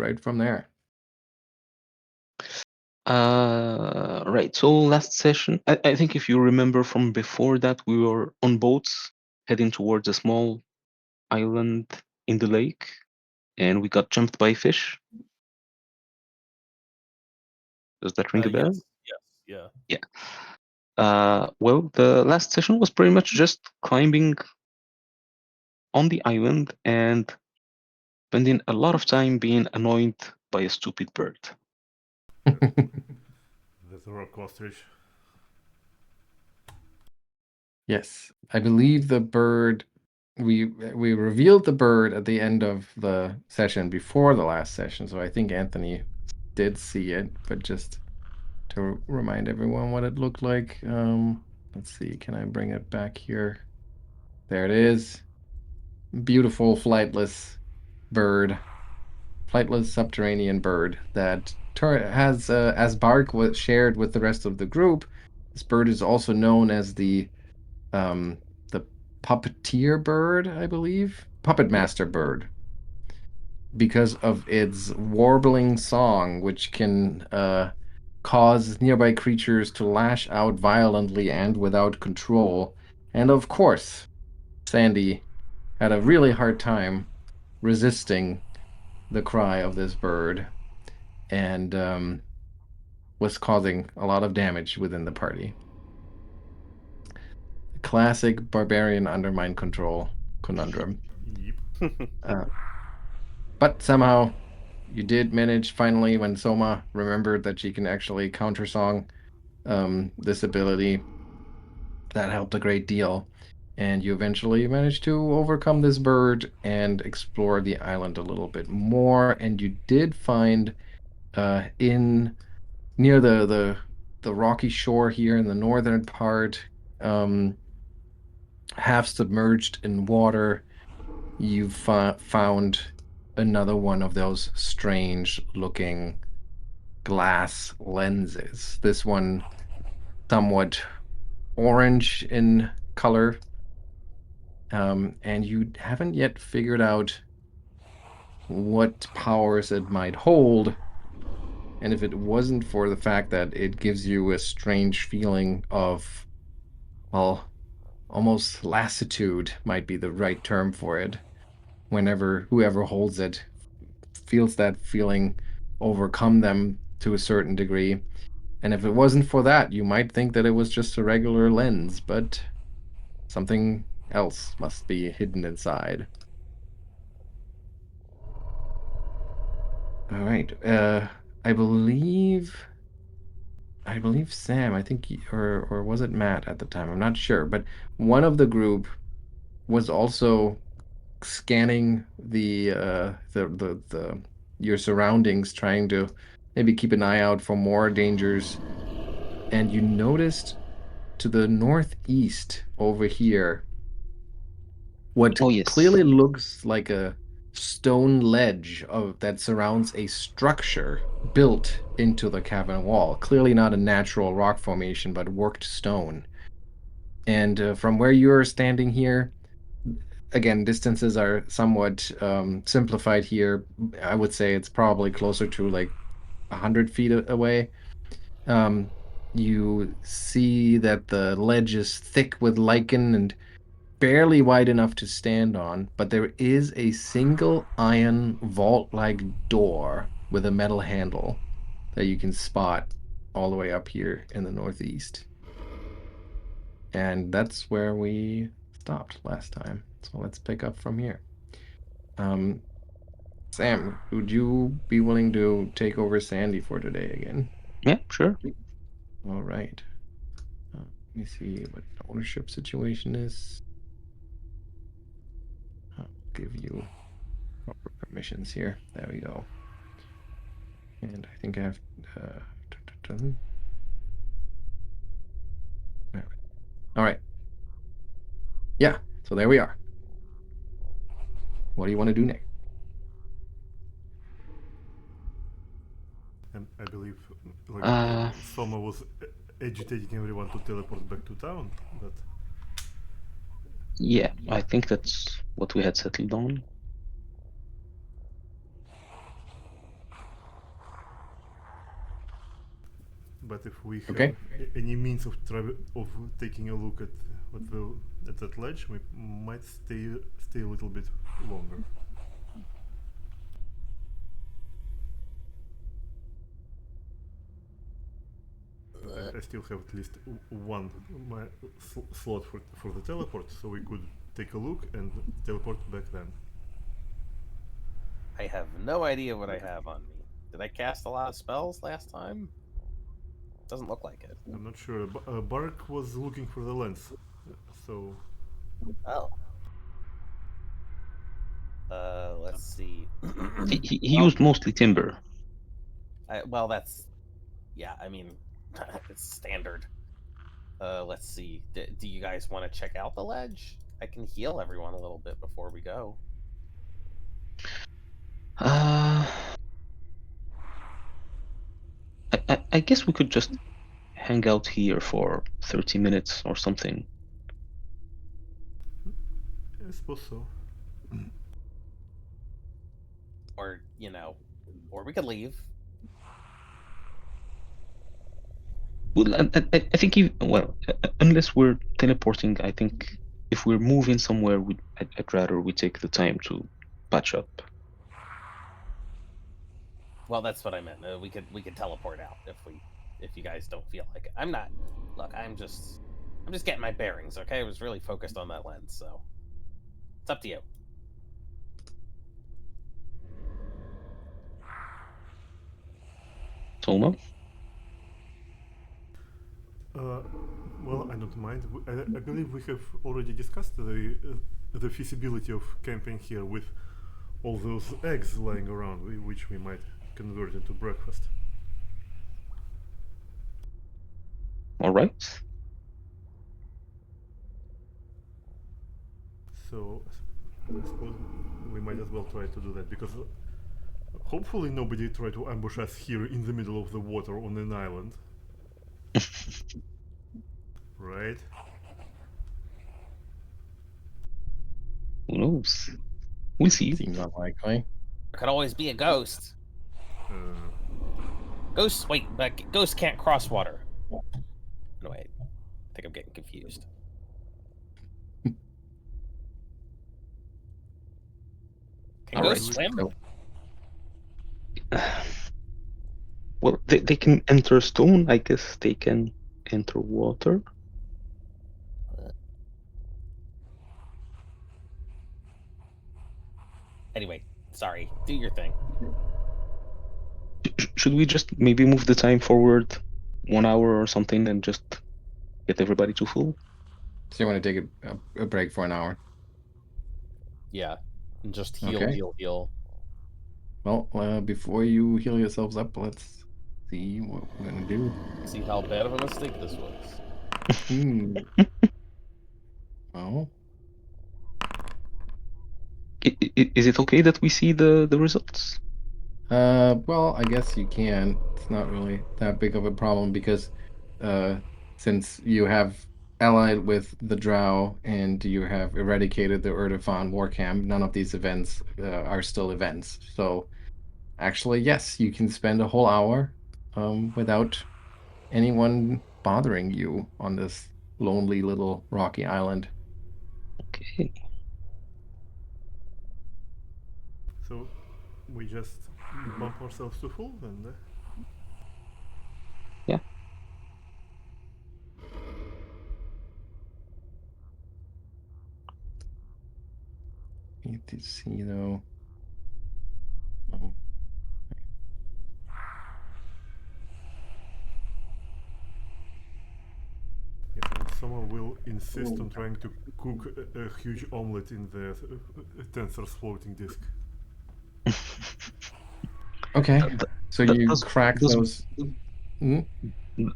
right from there. Right. So last session, I think if you remember from before that, we were on boats heading towards a small island in the lake, and we got jumped by fish. Does that ring a bell? Yes, yeah. Yeah. Well, the last session was pretty much just climbing on the island and spending a lot of time being annoyed by a stupid bird. That's a rock ostrich. Yes, I believe the bird. We revealed the bird at the end of the session before the last session, so I think Anthony did see it, but just to remind everyone what it looked like. Let's see, can I bring it back here? There it is. Beautiful flightless bird, flightless subterranean bird that has, as Bark was shared with the rest of the group, this bird is also known as the puppeteer bird, I believe, puppet master bird, because of its warbling song, which can cause nearby creatures to lash out violently and without control. And of course, Sandy had a really hard time resisting the cry of this bird and was causing a lot of damage within the party. Classic barbarian under mind control conundrum. Yep. But somehow you did manage finally when Souma remembered that she can actually countersong this ability. That helped a great deal. And you eventually managed to overcome this bird and explore the island a little bit more. And you did find in near the rocky shore here in the northern part, half submerged in water, you found another one of those strange looking glass lenses. This one somewhat orange in color, and you haven't yet figured out what powers it might hold. And if it wasn't for the fact that it gives you a strange feeling of, well, almost lassitude might be the right term for it. Whenever whoever holds it feels that feeling overcome them to a certain degree. And if it wasn't for that, you might think that it was just a regular lens, but something else must be hidden inside. All right. I believe Sam, I think, or was it Matt at the time? I'm not sure, but one of the group was also scanning the your surroundings, trying to maybe keep an eye out for more dangers. And you noticed to the northeast over here what Oh, yes. clearly looks like a stone ledge that surrounds a structure built into the cavern wall. Clearly not a natural rock formation, but worked stone. And from where you're standing here, again, distances are somewhat simplified here. I would say it's probably closer to like 100 feet away. You see that the ledge is thick with lichen and barely wide enough to stand on, but there is a single iron vault-like door with a metal handle that you can spot all the way up here in the northeast. And that's where we stopped last time. So let's pick up from here. Sam, would you be willing to take over Sandy for today again? Yeah, sure. All right. Let me see what the ownership situation is. I'll give you proper permissions here. There we go. And I think I have. All right. Yeah. So there we are. What do you want to do next? And I believe Uh, Soma was agitating everyone to teleport back to town. But yeah, I think that's what we had settled on. But if we have Okay. any means of taking a look at that ledge, we might stay a little bit longer. I still have at least one slot for the teleport, so we could take a look and teleport back then. I have no idea what I have on me. Did I cast a lot of spells last time? Doesn't look like it. I'm not sure. Bark was looking for the lens, so Oh. Let's see. He used mostly timber. Well, that's... Yeah, I mean, it's standard. Let's see. Do you guys want to check out the ledge? I can heal everyone a little bit before we go. I guess we could just hang out here for 30 minutes or something. I suppose so. Or, you know, or we could leave. Well, I think unless we're teleporting, I think if we're moving somewhere, I'd rather we take the time to patch up. Well, that's what I meant. We could teleport out if you guys don't feel like it. I'm not. Look, I'm just getting my bearings. Okay, I was really focused on that lens, so it's up to you. Souma? Well, I don't mind. I believe we have already discussed the feasibility of camping here with all those eggs lying around, which we might convert into breakfast. All right. So I suppose we might as well try to do that, because hopefully nobody try to ambush us here in the middle of the water on an island. Right? Who knows? We'll see. Seems unlikely. There could always be a ghost. Ghosts. Wait, but ghosts can't cross water. No, wait. I think I'm getting confused. Can ghosts swim? Well, they can enter stone. I guess they can enter water. Anyway, sorry. Do your thing. Should we just maybe move the time forward 1 hour or something and just get everybody to full? So you want to take a break for an hour? Yeah. And just heal, Okay. heal. Well, before you heal yourselves up, let's see what we're gonna do. See how bad of a mistake this was. Well, Is it okay that we see the results? well, I guess you can. It's not really that big of a problem because, since you have allied with the Drow and you have eradicated the Urdefan war camp, none of these events are still events. So, actually, yes, you can spend a whole hour, without anyone bothering you on this lonely little rocky island. Okay. So we just bump ourselves to full then. Yeah. Need to see though. Yes, and someone will insist on trying to cook a huge omelette in the Tensor's floating disk. Okay, so you does- crack does- those.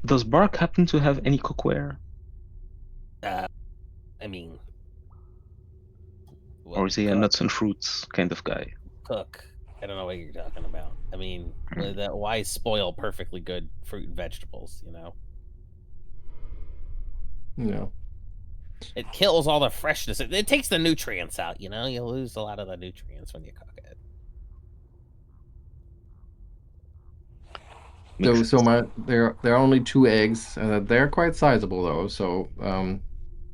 Does Bark happen to have any cookware? I mean... Or is he a nuts and fruits kind of guy? Cook. I don't know what you're talking about. I mean, why spoil perfectly good fruit and vegetables, you know? No. It kills all the freshness. It takes the nutrients out, you know? You lose a lot of the nutrients when you cook it. Makes sense. there are only 2 eggs. They're quite sizable though, so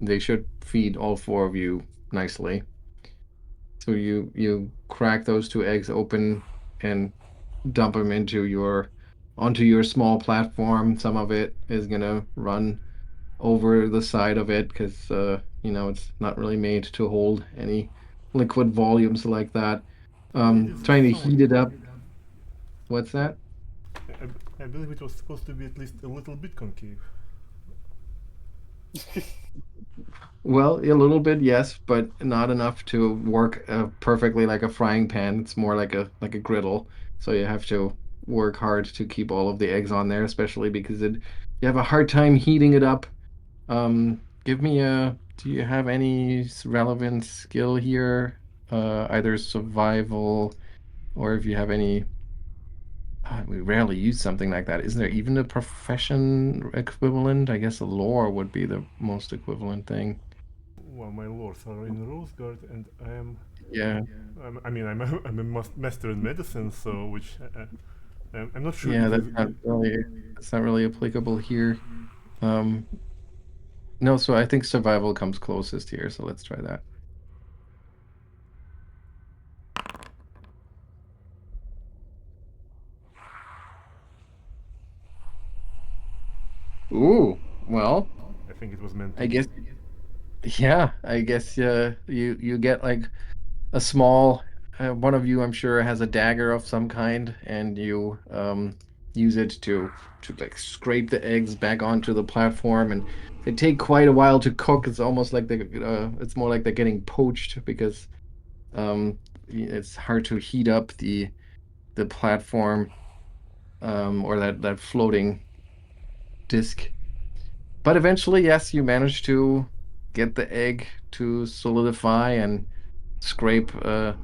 they should feed all 4 of you nicely. So you crack those 2 eggs open and dump them onto your small platform. Some of it is gonna run over the side of it because it's not really made to hold any liquid volumes like that. It is Trying to somewhat. heat it up. What's that? I believe it was supposed to be at least a little bit concave. Well, a little bit, yes, but not enough to work perfectly like a frying pan. It's more like a griddle. So you have to work hard to keep all of the eggs on there, especially because you have a hard time heating it up. Give me do you have any relevant skill here? Either survival or if you have any, we rarely use something like that. Isn't there even a profession equivalent? I guess a lore would be the most equivalent thing. Well, my lords are in Roseguard, and Yeah. I'm a master in medicine, so which I'm not sure Yeah, if this. that's not really applicable here. Um, no, so I think survival comes closest here, so let's try that. Ooh, well, I think it was meant to I be. guess yeah, I guess you get like a small one of you I'm sure has a dagger of some kind and you use it to like scrape the eggs back onto the platform and they take quite a while to cook. It's almost like it's more like they're getting poached because it's hard to heat up the platform or that floating disc. But eventually, yes, you manage to get the egg to solidify and scrape a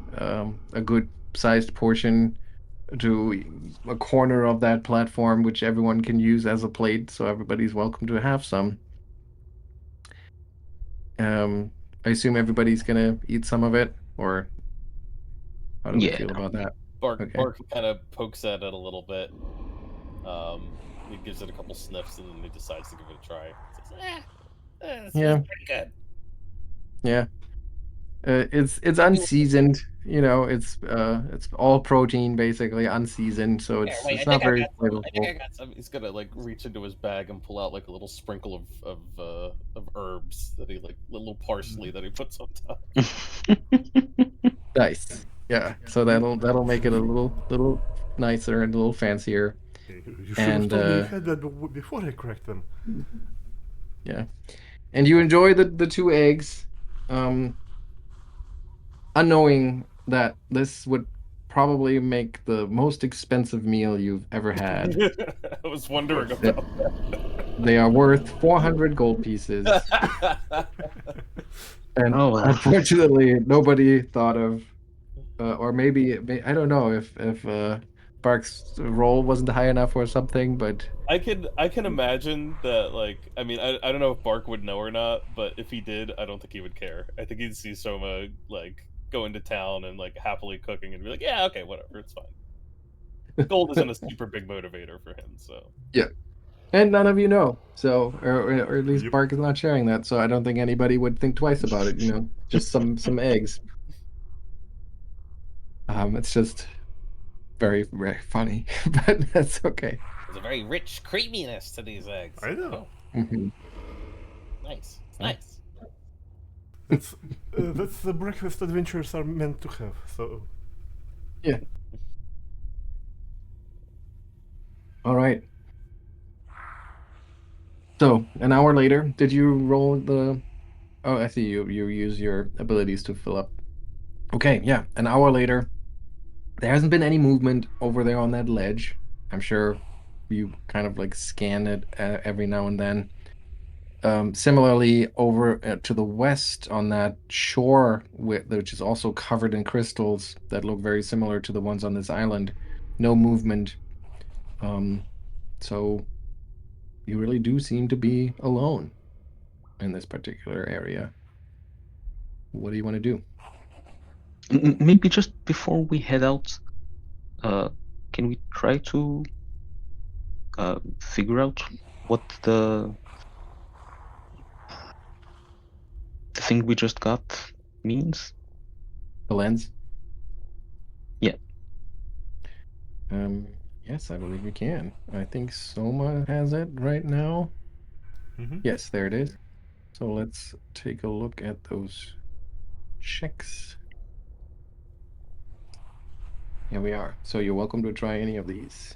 good sized portion to a corner of that platform, which everyone can use as a plate. So everybody's welcome to have some. Um, I assume everybody's gonna eat some of it, or how do we Yeah. feel about that? Okay. Bark kind of pokes at it a little bit. He gives it a couple sniffs and then he decides to give it a try. Says, this Yeah. is pretty good. Yeah. It's unseasoned, it's all protein basically, unseasoned, so Here, it's wait, it's not very I think I flavorful. got some. He's gonna like reach into his bag and pull out like a little sprinkle of herbs that he like little parsley that he puts on top. Nice. Yeah. So that'll make it a little nicer and a little fancier. You should have And told me you had that before I cracked them. yeah. And you enjoy the 2 eggs, um, unknowing that this would probably make the most expensive meal you've ever had. I was wondering That about they are worth 400 gold pieces. that. And Oh, well. unfortunately, nobody thought of, or maybe I don't know if Bark's roll wasn't high enough or something, but I can imagine that, like, I mean, I don't know if Bark would know or not, but if he did, I don't think he would care. I think he'd see Soma like go into town and like happily cooking and be like, yeah, okay, whatever, it's fine. Gold isn't a super big motivator for him, so yeah. And none of you know, so or at least Yep. Bark is not sharing that, so I don't think anybody would think twice about it. Just some eggs. It's just very very funny, but that's okay. there's a very rich creaminess to these eggs. I know. Mhm. Nice, it's Yeah. nice. That's the breakfast adventures are meant to have. So Yeah. All right. So an hour later, did you roll the? Oh, I see. You use your abilities to fill up. Okay, yeah. An hour later, there hasn't been any movement over there on that ledge. I'm sure you kind of like scan it every now and then. Similarly, over to the west on that shore, which is also covered in crystals that look very similar to the ones on this island, no movement. So you really do seem to be alone in this particular area. What do you want to do? Maybe just before we head out, can we try to figure out what the thing we just got means? The lens? Yeah. Yes, I believe you can. I think Soma has it right now. Mm-hmm. Yes, there it is. So let's take a look at those checks. Here we are. So you're welcome to try any of these.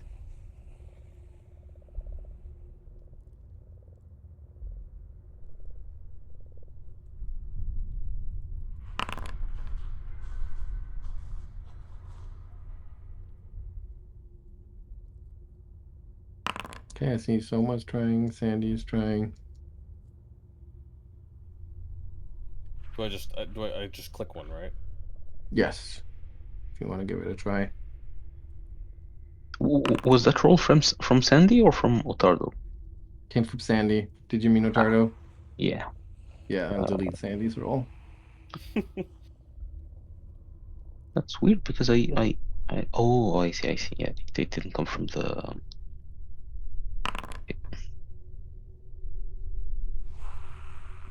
Okay, I see Soma's trying, Sandy's trying. Do I just click one, right? Yes, if you want to give it a try. Was that roll from Sandy or from Ottardo? Came from Sandy. Did you mean Ottardo? Yeah. Yeah, I'll delete Sandy's roll. That's weird because I oh, I see. Yeah, it didn't come from the.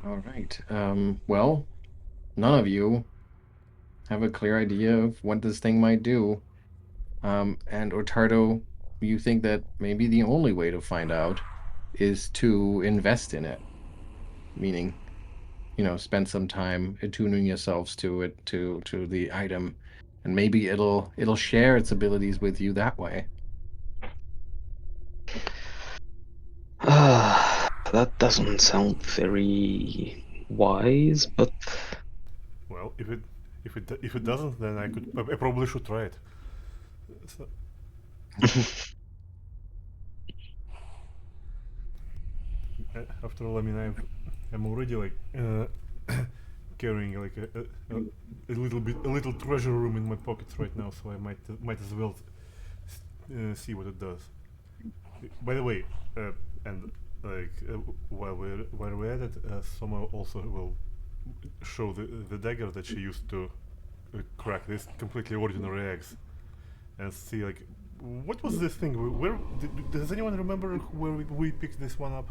All right. Well, none of you have a clear idea of what this thing might do. And Ottardo, you think that maybe the only way to find out is to invest in it, meaning, spend some time attuning yourselves to it, to the item, and maybe it'll share its abilities with you that way. That doesn't sound very wise, but Well, if it doesn't, then I probably should try it. So, after all, I mean, I'm already like carrying like a little treasure room in my pockets right now, so I might as well see what it does. By the way, and like while we're at it, Soma also will show the dagger that she used to crack this completely ordinary eggs, and see like what was this thing? Where does anyone remember where we picked this one up?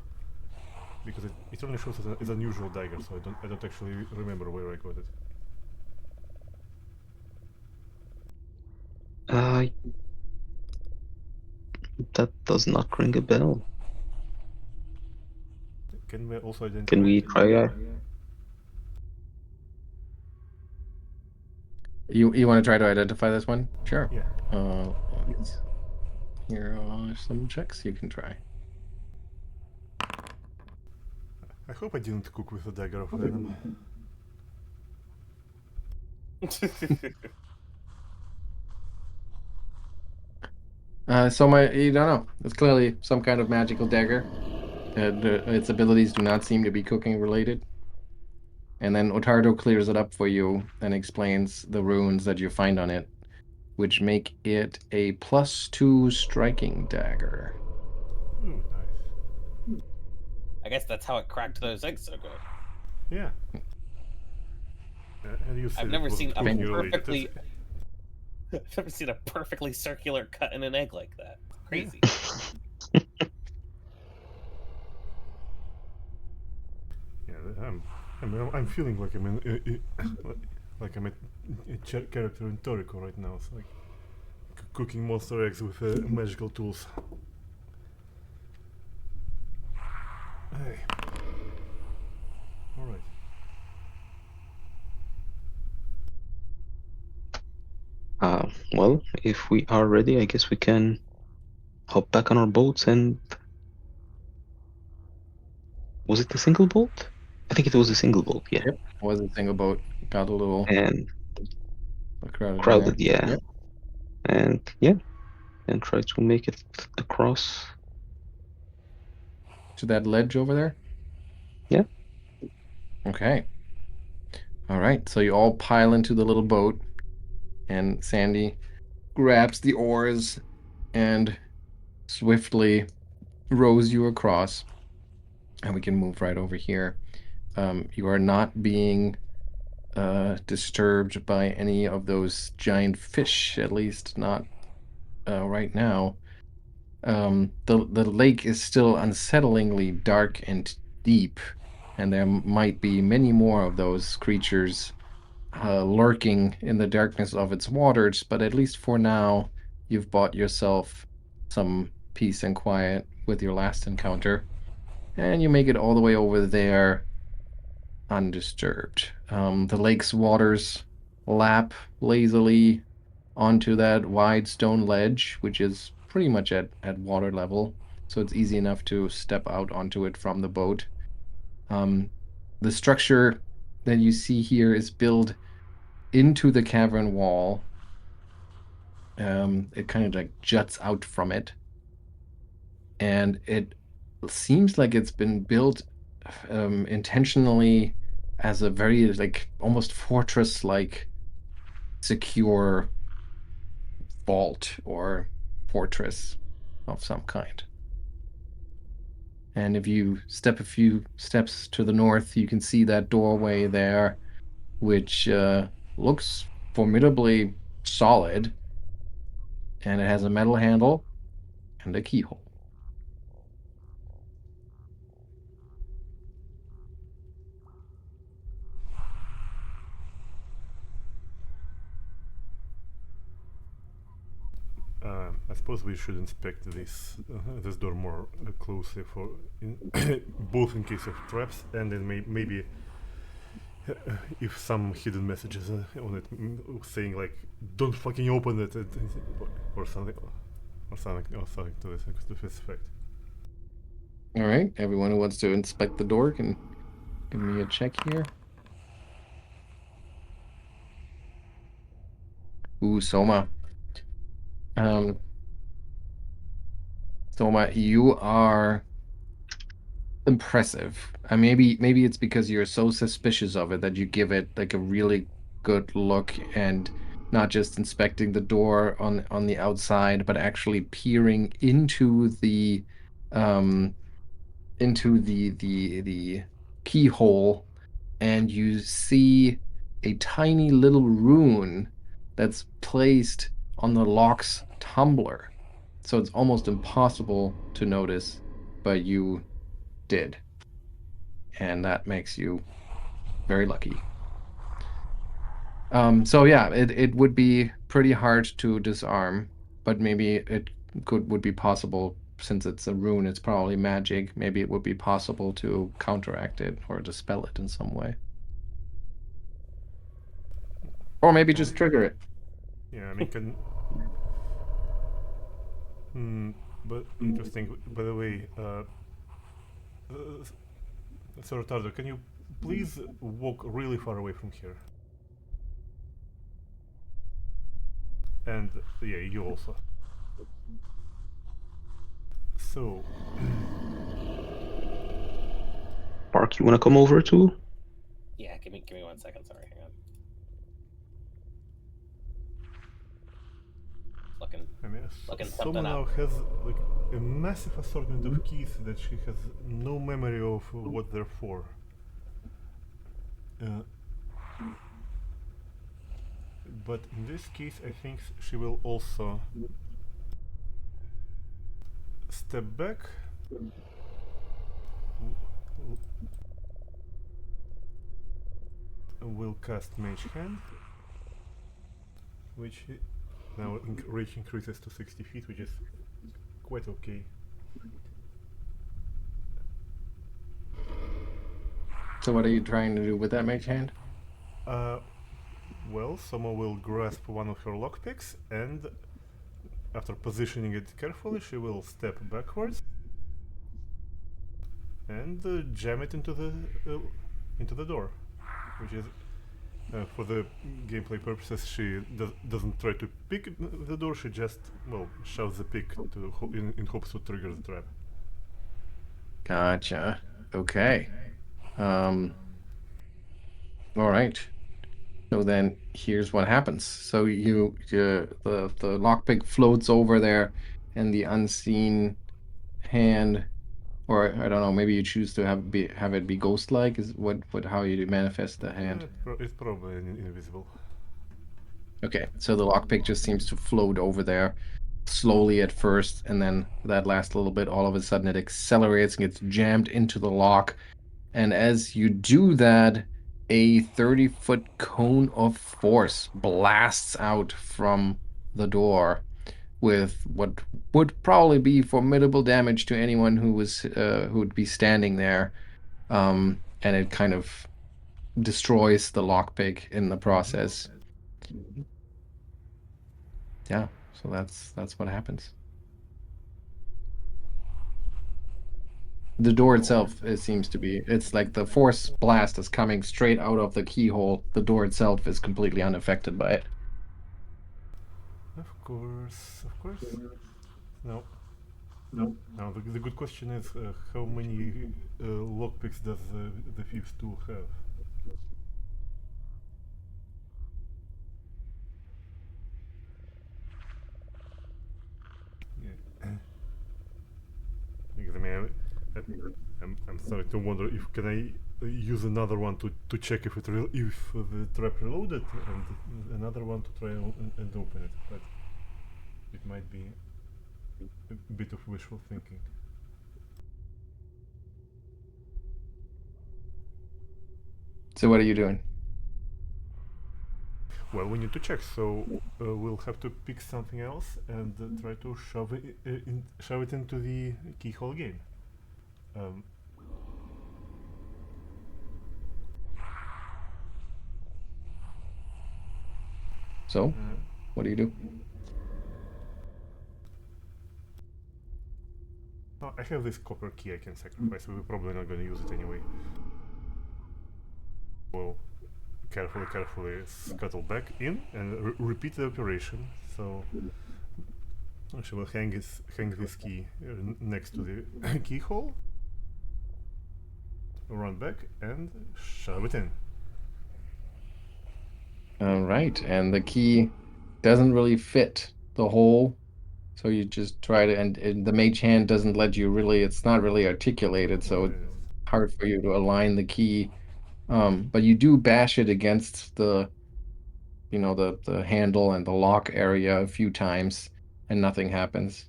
Because it only shows as an unusual dagger, so I don't actually remember where I got it. that does not ring a bell. Can we also identify Can we it? try? You want to try to identify this one? Sure. Yeah. Here are some checks you can try. I hope I didn't cook with a dagger of venom. You don't know. It's clearly some kind of magical dagger. Its abilities do not seem to be cooking related. And then Ottardo clears it up for you and explains the runes that you find on it, which make it a +2 striking dagger. Ooh, nice. I guess that's how it cracked those eggs so good. Yeah. And you said I've never seen a cooking related. perfectly. I've never seen a perfectly circular cut in an egg like that. Crazy. Yeah, I'm feeling like I'm like I'm a character in Toriko right now. It's like cooking monster eggs with magical tools. Hey. All right. Well, if we are ready, I guess we can hop back on our boats and. Was it a single boat? I think it was a single boat, yeah. Yep, was a single boat. Got a little And crowded. crowded, yeah. Yep. And yeah, and try to make it across. To that ledge over there? Yeah. Okay. All right, so you all pile into the little boat, and Sandy grabs the oars and swiftly rows you across. And we can move right over here. You are not being disturbed by any of those giant fish, at least not right now. the lake is still unsettlingly dark and deep, and there might be many more of those creatures lurking in the darkness of its waters. But at least for now, you've bought yourself some peace and quiet with your last encounter, and you make it all the way over there undisturbed. The lake's waters lap lazily onto that wide stone ledge, which is pretty much at water level, so it's easy enough to step out onto it from the boat. The structure that you see here is built into the cavern wall. It kind of like juts out from it, and it seems like it's been built intentionally as a very like almost fortress-like secure vault or fortress of some kind. And if you step a few steps to the north, you can see that doorway there, which looks formidably solid, and it has a metal handle and a keyhole. I suppose we should inspect this door more closely for both in case of traps and then maybe if some hidden messages on it saying like "Don't fucking open it" or something to this effect. All right, everyone who wants to inspect the door can give me a check here. Ooh, Soma. Soma, you are impressive. Maybe it's because you're so suspicious of it that you give it like a really good look and not just inspecting the door on the outside, but actually peering um into the keyhole, and you see a tiny little rune that's placed on the lock's tumbler. So it's almost impossible to notice, but you did. And that makes you very lucky. So yeah, it would be pretty hard to disarm, but maybe it would be possible since it's a rune, it's probably magic. Maybe it would be possible to counteract it or dispel it in some way. Or maybe just trigger it. Yeah, I mean, but interesting. By the way, Sir Ottardo, can you please walk really far away from here? And yeah, you also. So, Park, you wanna come over too? Yeah, give me 1 second. Sorry, hang on. I mean, Looking Soma something now up. has like a massive assortment of keys that she has no memory of what they're for. But in this case, I think she will also step back. Will cast Mage Hand, which now reach increases to 60 feet, which is quite okay. So what are you trying to do with that mage hand? Well, Soma will grasp one of her lockpicks, and after positioning it carefully, she will step backwards and jam it into the door, which is for the gameplay purposes. She doesn't try to pick the door. She just shoves the pick in hopes to trigger the trap. Gotcha. Okay. All right. So then here's what happens. So the lockpick floats over there, and the unseen hand, or I don't know, maybe you choose to have it be ghost-like. Is how you manifest the hand? It's probably invisible. Okay, so the lockpick just seems to float over there, slowly at first, and then that last little bit, all of a sudden it accelerates and gets jammed into the lock. And as you do that, a 30-foot cone of force blasts out from the door with what would probably be formidable damage to anyone who would be standing there. And it kind of destroys the lockpick in the process. Yeah, so that's what happens. The door itself, it seems to be, it's like the force blast is coming straight out of the keyhole. The door itself is completely unaffected by it. Of course, of course. No. Now the good question is how many lockpicks does the fifth tool have? Yeah. Because I mean, I'm starting to wonder if can I use another one to check if if the trap reloaded, and another one to try and open it, but it might be a bit of wishful thinking. So what are you doing? Well, we need to check, so we'll have to pick something else and try to shove it into the keyhole again. So, what do you do? Oh, I have this copper key I can sacrifice. We're probably not going to use it anyway. We'll carefully scuttle back in and repeat the operation. So she will hang this key next to the keyhole, run back and shove it in. All right, and the key doesn't really fit the hole, so you just try to, and the mage hand doesn't let you really, it's not really articulated, so it's hard for you to align the key. But you do bash it against the, the handle and the lock area a few times, and nothing happens.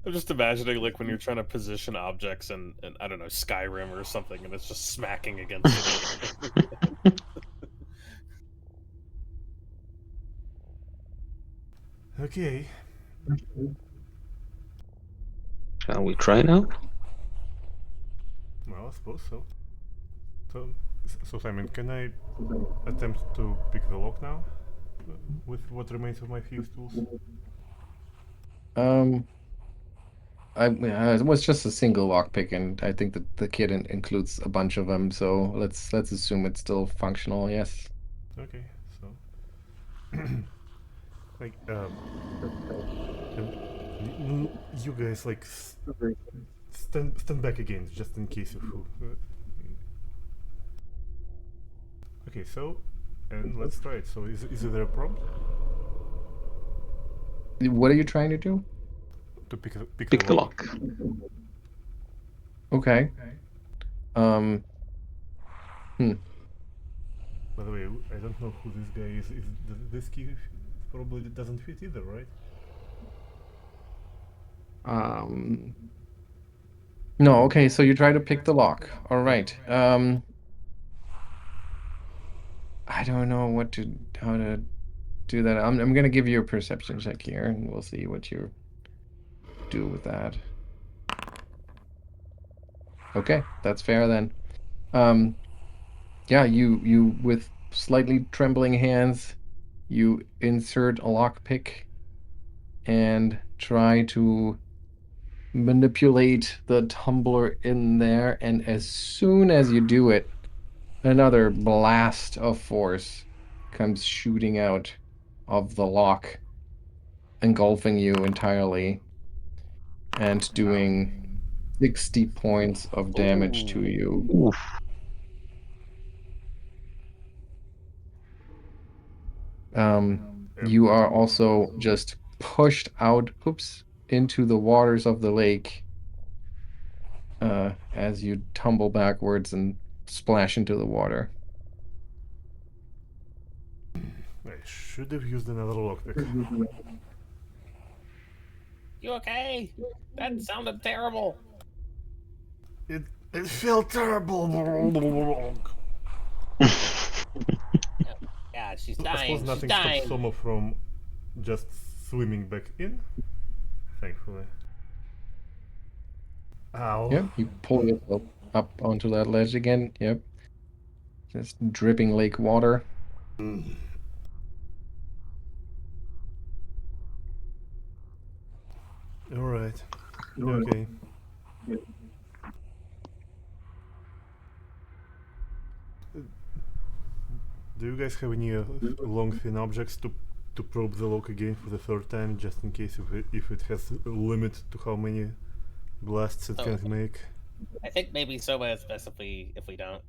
I'm just imagining like when you're trying to position objects in I don't know, Skyrim or something, and it's just smacking against it. Okay. Shall we try now? Well, I suppose so. So Simon, can I attempt to pick the lock now? With what remains of my fuse tools? It was just a single lockpick, and I think that the kit includes a bunch of them, so let's assume it's still functional, yes. Okay, so like you guys like stand back again just in case of okay, so and let's try it. So is there a prompt What are you trying to do? to pick Pick the lock. Okay. Hmm. By the way, I don't know who this guy is. This key probably doesn't fit either, right? No, okay, so you try to pick the lock. All right. I don't know how to do that. I'm gonna give you a perception check here, and we'll see what you do with that. Okay, that's fair then. Yeah, you with slightly trembling hands, you insert a lockpick and try to manipulate the tumbler in there, and as soon as you do it, another blast of force comes shooting out of the lock, engulfing you entirely and doing 60 points of damage to you. Oof. You are also just pushed out, into the waters of the lake as you tumble backwards and splash into the water. should have used another lockpick. You okay? That sounded terrible. It felt terrible. Yeah, she's I dying. suppose She's nothing dying. stops Souma from just swimming back in. Thankfully. Ow. Yep, you pull yourself up onto that ledge again. Yep. Just dripping lake water. Alright. Okay. Do you guys have any long thin objects to probe the lock again for the third time, just in case if it has a limit to how many blasts it Oh. can make? I think maybe Soba is best if we don't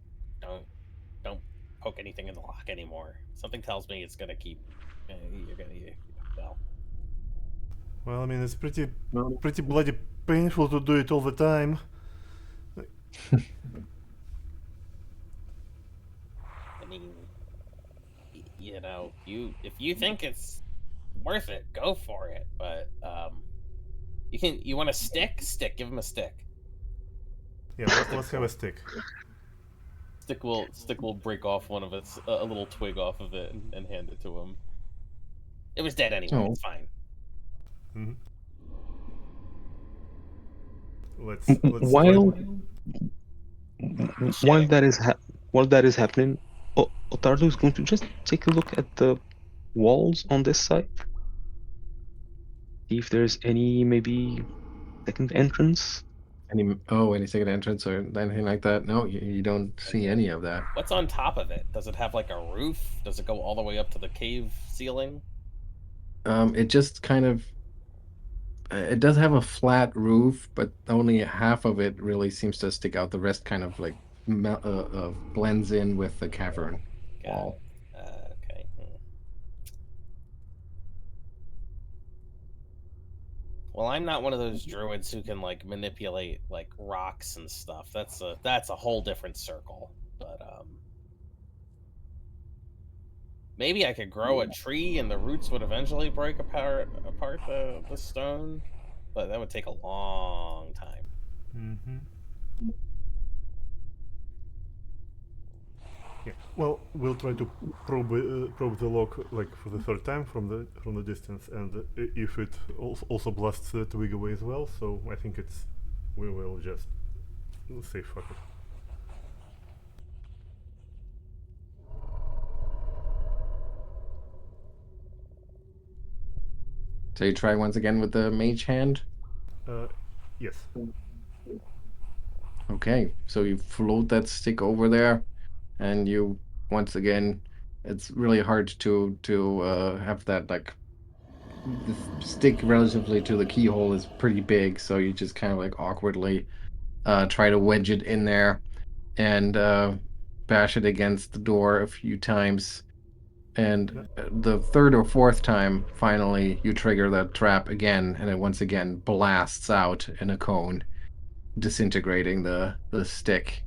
poke anything in the lock anymore. Something tells me it's gonna keep. You're gonna well. Well, I mean, it's pretty bloody painful to do it all the time. I mean, you know, if you think it's worth it, go for it. But you want a stick? Stick. Give him a stick. Yeah, let's have a stick. Stick will break off one of its a little twig off of it and hand it to him. It was dead anyway. Oh. It's fine. Mm-hmm. Let's while Shedding. while that is happening, Ottardo is going to just take a look at the walls on this side. See if there's any maybe second entrance. Any second entrance or anything like that? No, you don't see any of that. What's on top of it? Does it have like a roof? Does it go all the way up to the cave ceiling? It just kind of it does have a flat roof, but only half of it really seems to stick out. The rest kind of like blends in with the cavern wall. Okay. Well, I'm not one of those druids who can like manipulate like rocks and stuff. That's a whole different circle. But maybe I could grow a tree and the roots would eventually break apart the stone, but that would take a long time. Mm-hmm. Yeah. Well, we'll try to probe the lock like for the third time from the distance, and if it also blasts the twig away as well. So I think we will just say fuck it. So you try once again with the mage hand. Yes. Okay, so you float that stick over there, and you once again, it's really hard to have that like the stick relatively to the keyhole is pretty big, so you just kind of like awkwardly try to wedge it in there and bash it against the door a few times. And the third or fourth time, finally, you trigger that trap again, and it once again blasts out in a cone, disintegrating the stick.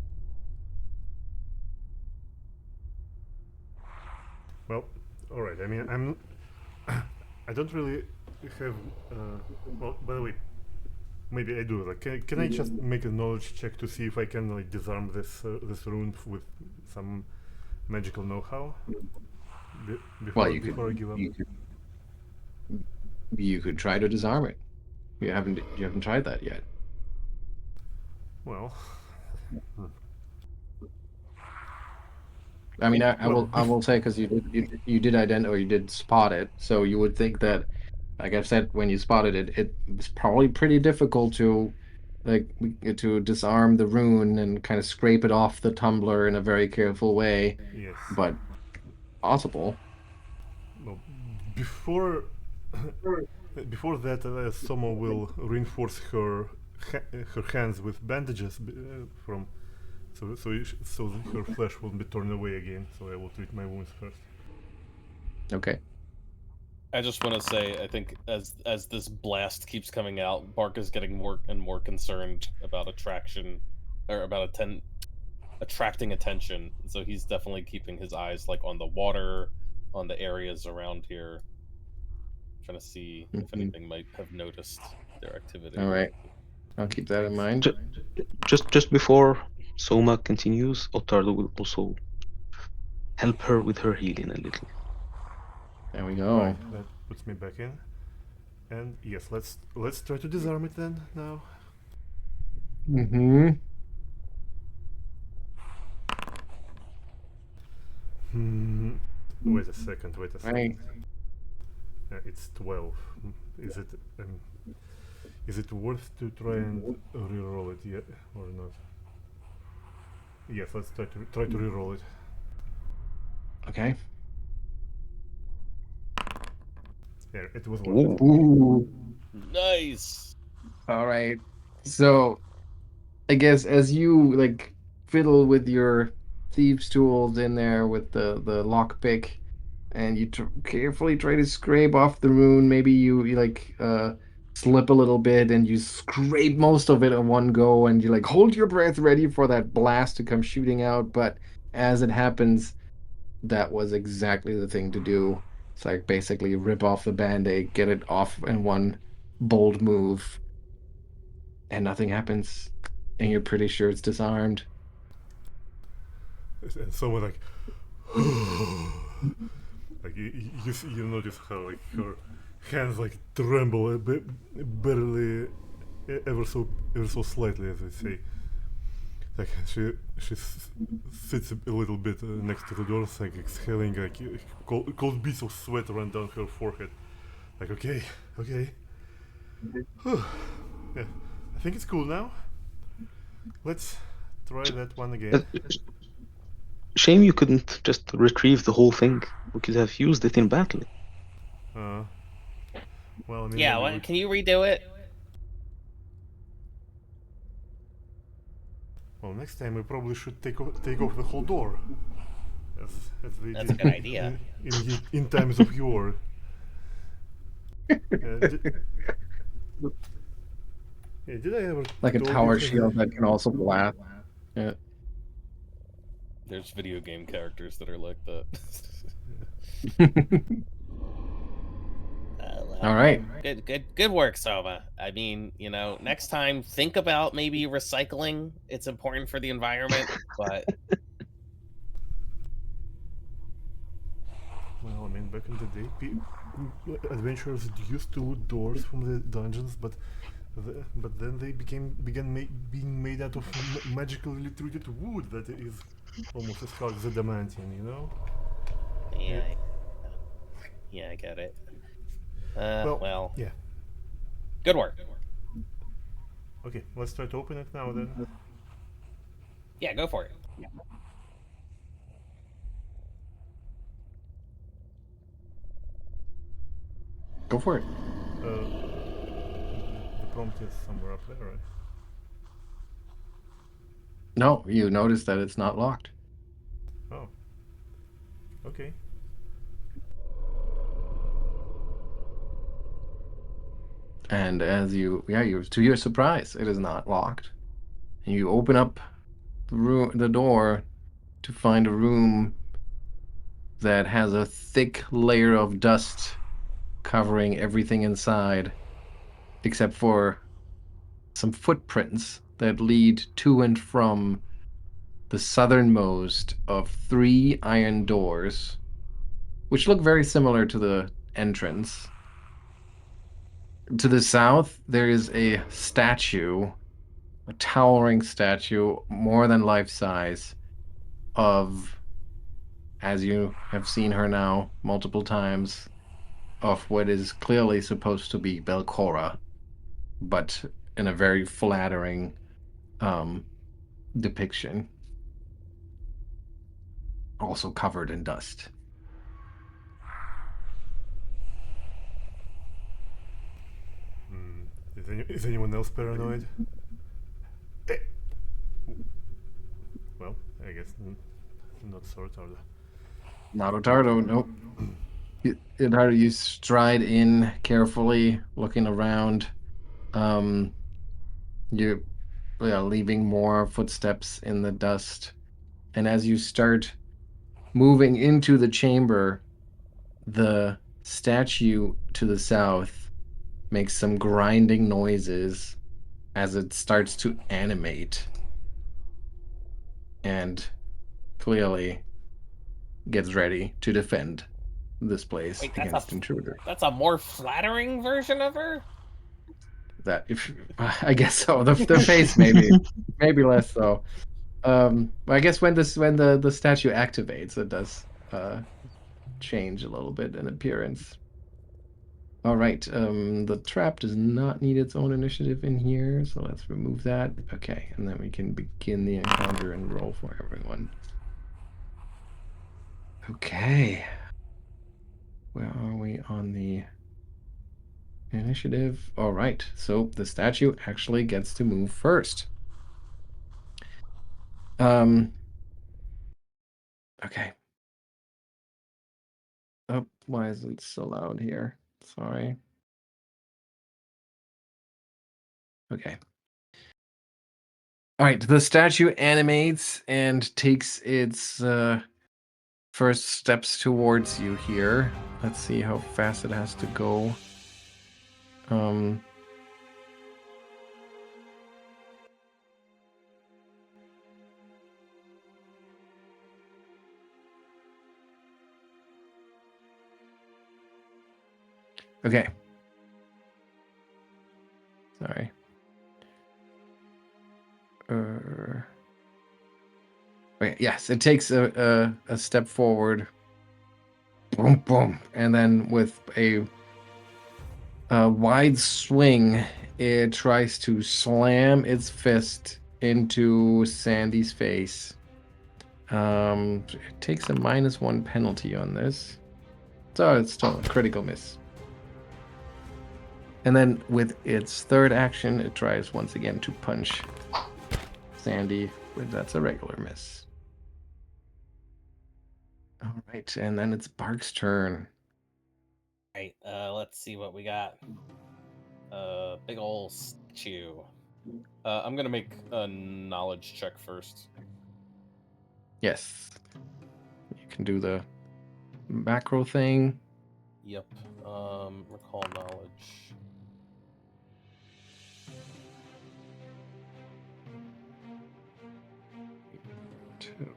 Well, all right. I mean, I don't really have. Well, by the way, maybe I do. Like, can I just make a knowledge check to see if I can like disarm this rune with some magical know-how? Before I give up. You could try to disarm it. You haven't tried that yet. Well. I mean, I will say, because you did identify, or you did spot it, so you would think that, like I've said, when you spotted it, it was probably pretty difficult to disarm the rune and kind of scrape it off the tumbler in a very careful way. Yes. But possible. Well, before that, Souma will reinforce her hands with bandages so her flesh won't be torn away again. So I will treat my wounds first. Okay. I just want to say, I think as this blast keeps coming out, Birke is getting more and more concerned about attracting attention. So he's definitely keeping his eyes like on the water, on the areas around here, trying to see if Mhm. anything might have noticed their activity. All right. I'll keep that in mind. Just before Soma continues, Ottardo will also help her with her healing a little. There we go. Right, that puts me back in. And yes, let's try to disarm it then now. Mm-hmm. Wait a second. Right. It's 12. Is it is it worth to try and re-roll it yet or not? Yes, let's try to re-roll it. Okay. Yeah, it was worth it. Ooh. Nice. All right. So I guess as you like fiddle with your thieves' tools in there with the lockpick, and you carefully try to scrape off the rune, maybe you like slip a little bit and you scrape most of it in one go, and you like hold your breath ready for that blast to come shooting out. But as it happens, that was exactly the thing to do. It's like basically rip off the band-aid, get it off in one bold move, and nothing happens. And you're pretty sure it's disarmed. And someone like, like you notice how like her hands like tremble a bit, barely, ever so slightly, as they say. Like she sits a little bit next to the door, like exhaling, like cold beads of sweat run down her forehead. Like okay. Yeah, I think it's cool now. Let's try that one again. Shame you couldn't just retrieve the whole thing. We could have used it in battle. Well, I mean, Yeah, maybe can you redo it? well, next time we probably should take off the whole door, as they That's a did good idea. in times of yore. Did I ever Like a told tower you shield that can also blast. Yeah. There's video game characters that are like that. Well, All right. Good work, Soma. I mean, next time think about maybe recycling. It's important for the environment, but Well, I mean, back in the day, adventurers used to loot doors from the dungeons, but then they began being made out of magically treated wood that is almost as hard as adamantium, you know? yeah, I get it. Well, yeah. Good work. Okay, let's try to open it now then. Yeah, go for it. Go for it. The prompt is somewhere up there, right? No, you notice that it's not locked. Oh. Okay. And as you to your surprise, it is not locked. And you open up the door to find a room that has a thick layer of dust covering everything inside, except for some footprints that lead to and from the southernmost of 3 iron doors, which look very similar to the entrance. To the south, there is a statue, a towering statue, more than life size, of, as you have seen her now multiple times, of what is clearly supposed to be Belcora, but in a very flattering depiction, also covered in dust. Is anyone else paranoid? Well, I guess not so Ottardo. Not Ottardo, nope. Ottardo, you stride in carefully, looking around. You're leaving more footsteps in the dust. And as you start moving into the chamber, the statue to the south makes some grinding noises as it starts to animate and clearly gets ready to defend this place Wait, against intruders. that's a more flattering version of her? That if I guess so. The face maybe less so. I guess when the statue activates, it does change a little bit in appearance. All right, the trap does not need its own initiative in here, so let's remove that. Okay, and then we can begin the encounter and roll for everyone. Okay. Where are we on the initiative? All right, so the statue actually gets to move first. Okay. Oh, why is it so loud here? Sorry. Okay. All right, the statue animates and takes its first steps towards you here. Let's see how fast it has to go. Okay. Sorry. Okay, yes, it takes a step forward. Boom, boom. And then with a wide swing, it tries to slam its fist into Sandy's face. It takes a -1 penalty on this. So it's still a critical miss. And then with its third action, it tries once again to punch Sandy. That's a regular miss. All right, and then it's Bark's turn. Right, let's see what we got. Big ol' statue. I'm gonna make a knowledge check first. Yes. You can do the macro thing. Yep. Recall knowledge.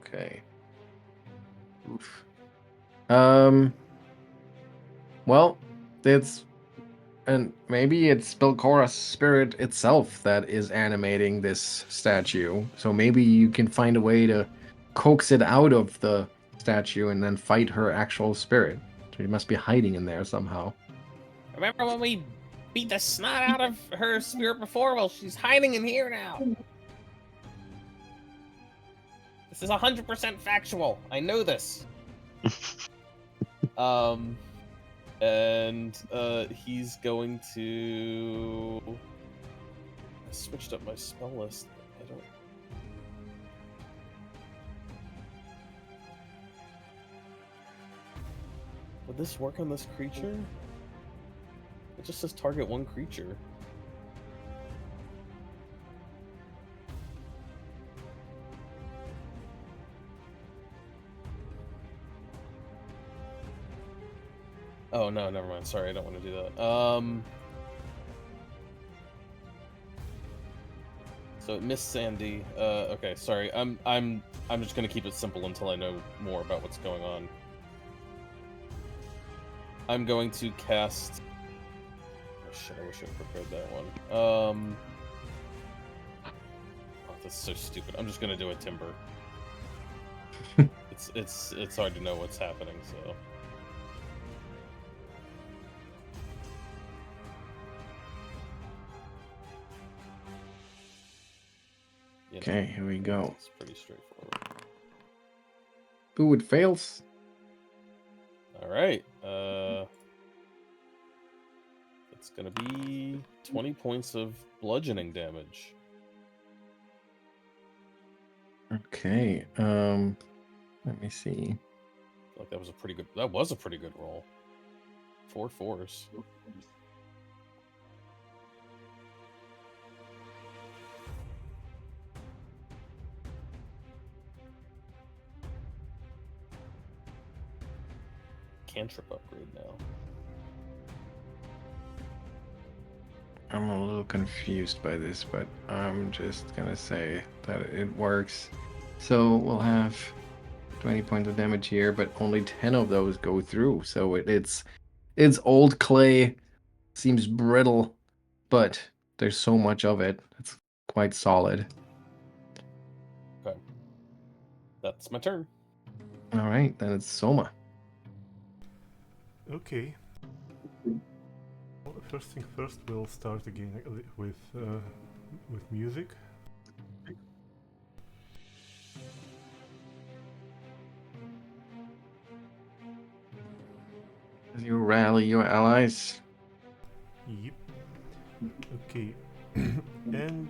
Okay. Oof. Well, and maybe it's Bilkora's spirit itself that is animating this statue. So maybe you can find a way to coax it out of the statue and then fight her actual spirit. She must be hiding in there somehow. Remember when we beat the snot out of her spirit before? Well, she's hiding in here now. This is 100% factual. I know this. And he's going to. I switched up my spell list. I don't. Would this work on this creature? It just says target one creature. Oh no, never mind. Sorry, I don't want to do that. So it missed Sandy. Okay, sorry. I'm just gonna keep it simple until I know more about what's going on. I'm going to cast. Oh shit! I wish I prepared that one. Oh, that's so stupid. I'm just gonna do a timber. It's hard to know what's happening, so. You know, Okay, here we go. it's pretty straightforward. Ooh, it fails. All right. It's gonna be 20 points of bludgeoning damage. Okay, let me see. I feel like that was a pretty good. That was a pretty good roll. 4 4s. cantrip upgrade now? I'm a little confused by this, but I'm just gonna say that it works. So we'll have 20 points of damage here, but only 10 of those go through. So it's old clay, seems brittle, but there's so much of it. It's quite solid. Okay. That's my turn. All right, then it's Soma. Okay. Well, first thing first, we'll start again with music. As you rally your allies. Yep. Okay. And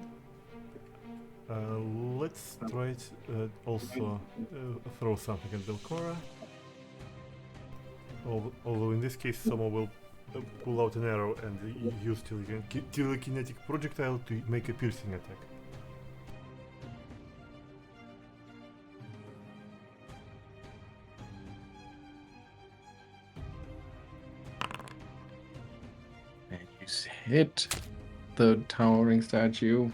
let's try to also throw something at Belcora. Although in this case, someone will pull out an arrow and use telekinetic projectile to make a piercing attack. And you hit the towering statue.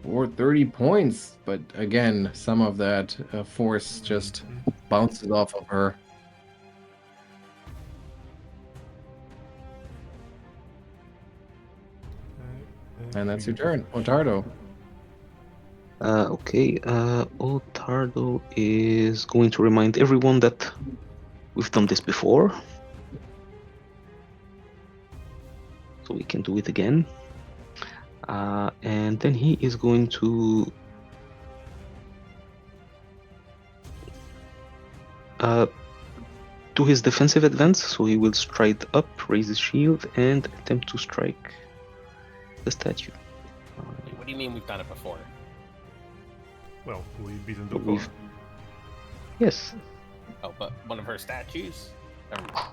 For 30 points, but again, some of that force just bounces off of her. And that's your turn, Ottardo. Okay, Ottardo is going to remind everyone that we've done this before. So we can do it again. And then he is going to do his defensive advance, so he will stride up, raise his shield, and attempt to strike the statue. Wait, what do you mean we've done it before? Well, we've beaten But Belcora. Yes. Oh, but one of her statues? Never mind.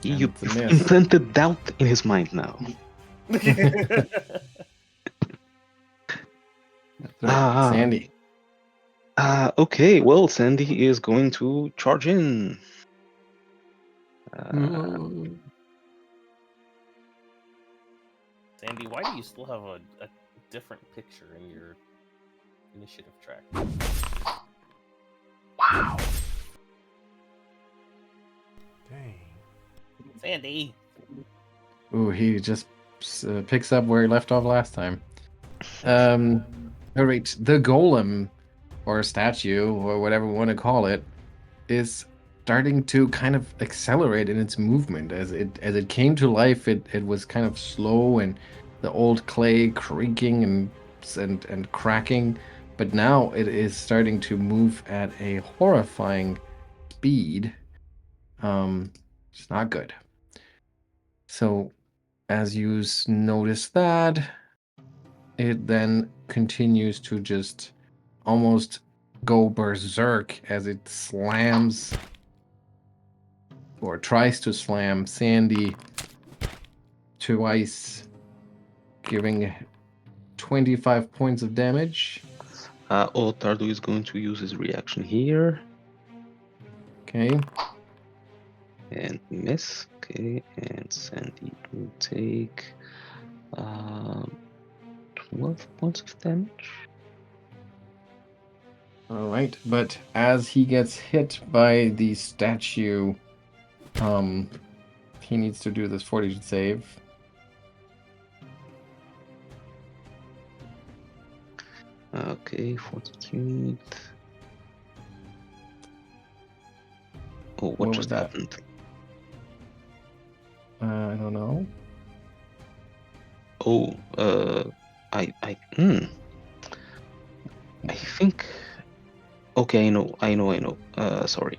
And You it's a miss. implanted doubt in his mind now. That's right, Sandy. Okay, well, Sandy is going to charge in. Sandy, why do you still have a different picture in your initiative track? Wow. Dang. Sandy! Ooh, he just picks up where he left off last time. All right, the golem, or statue, or whatever we want to call it, is starting to kind of accelerate in its movement. As it came to life, it was kind of slow and the old clay creaking and cracking, but now it is starting to move at a horrifying speed. It's not good. So, as you notice that, it then continues to just almost go berserk as it slams or tries to slam Sandy twice, giving 25 points of damage. Ottardo is going to use his reaction here Okay. and miss. Okay, and Sandy will take 12 points of damage. All right, but as he gets hit by the statue, he needs to do this fortitude save. Okay, fortitude. Oh, what What just was that? happened? I don't know. Oh, I think. Okay, I know. Sorry.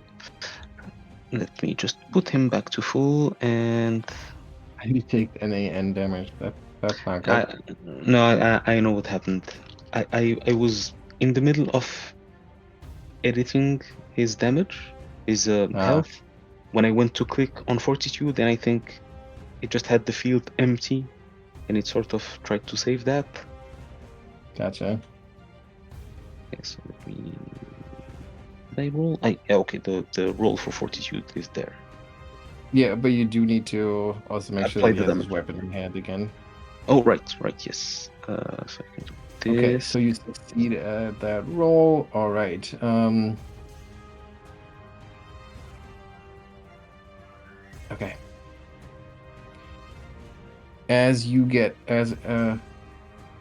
Let me just put him back to full, and I didn't take any end damage. That's not good. I know what happened. I was in the middle of editing his damage, his health. When I went to click on fortitude, then I think it just had the field empty, and it sort of tried to save that. Gotcha. Okay, so let me. Did I roll? Yeah, okay. The roll for fortitude is there. Yeah, but you do need to also make sure Apply that he the has his damage. weapon in hand again. Oh, right, yes. So I can do Okay, this. so you succeed at that roll. All right. Okay. As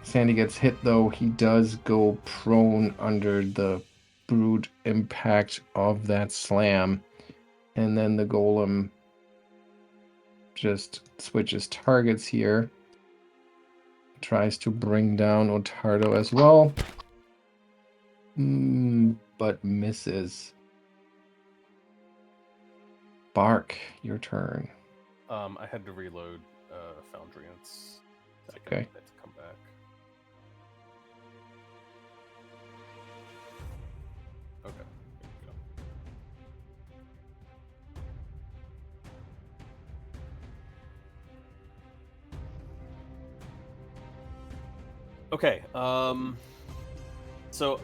Sandy gets hit, though, he does go prone under the brute impact of that slam, and then the golem just switches targets here. Tries to bring down Ottardo as well. But misses. Bark, your turn. I had to reload Foundry, and it's taking Okay. a minute to come back. Okay, here we go. Okay, so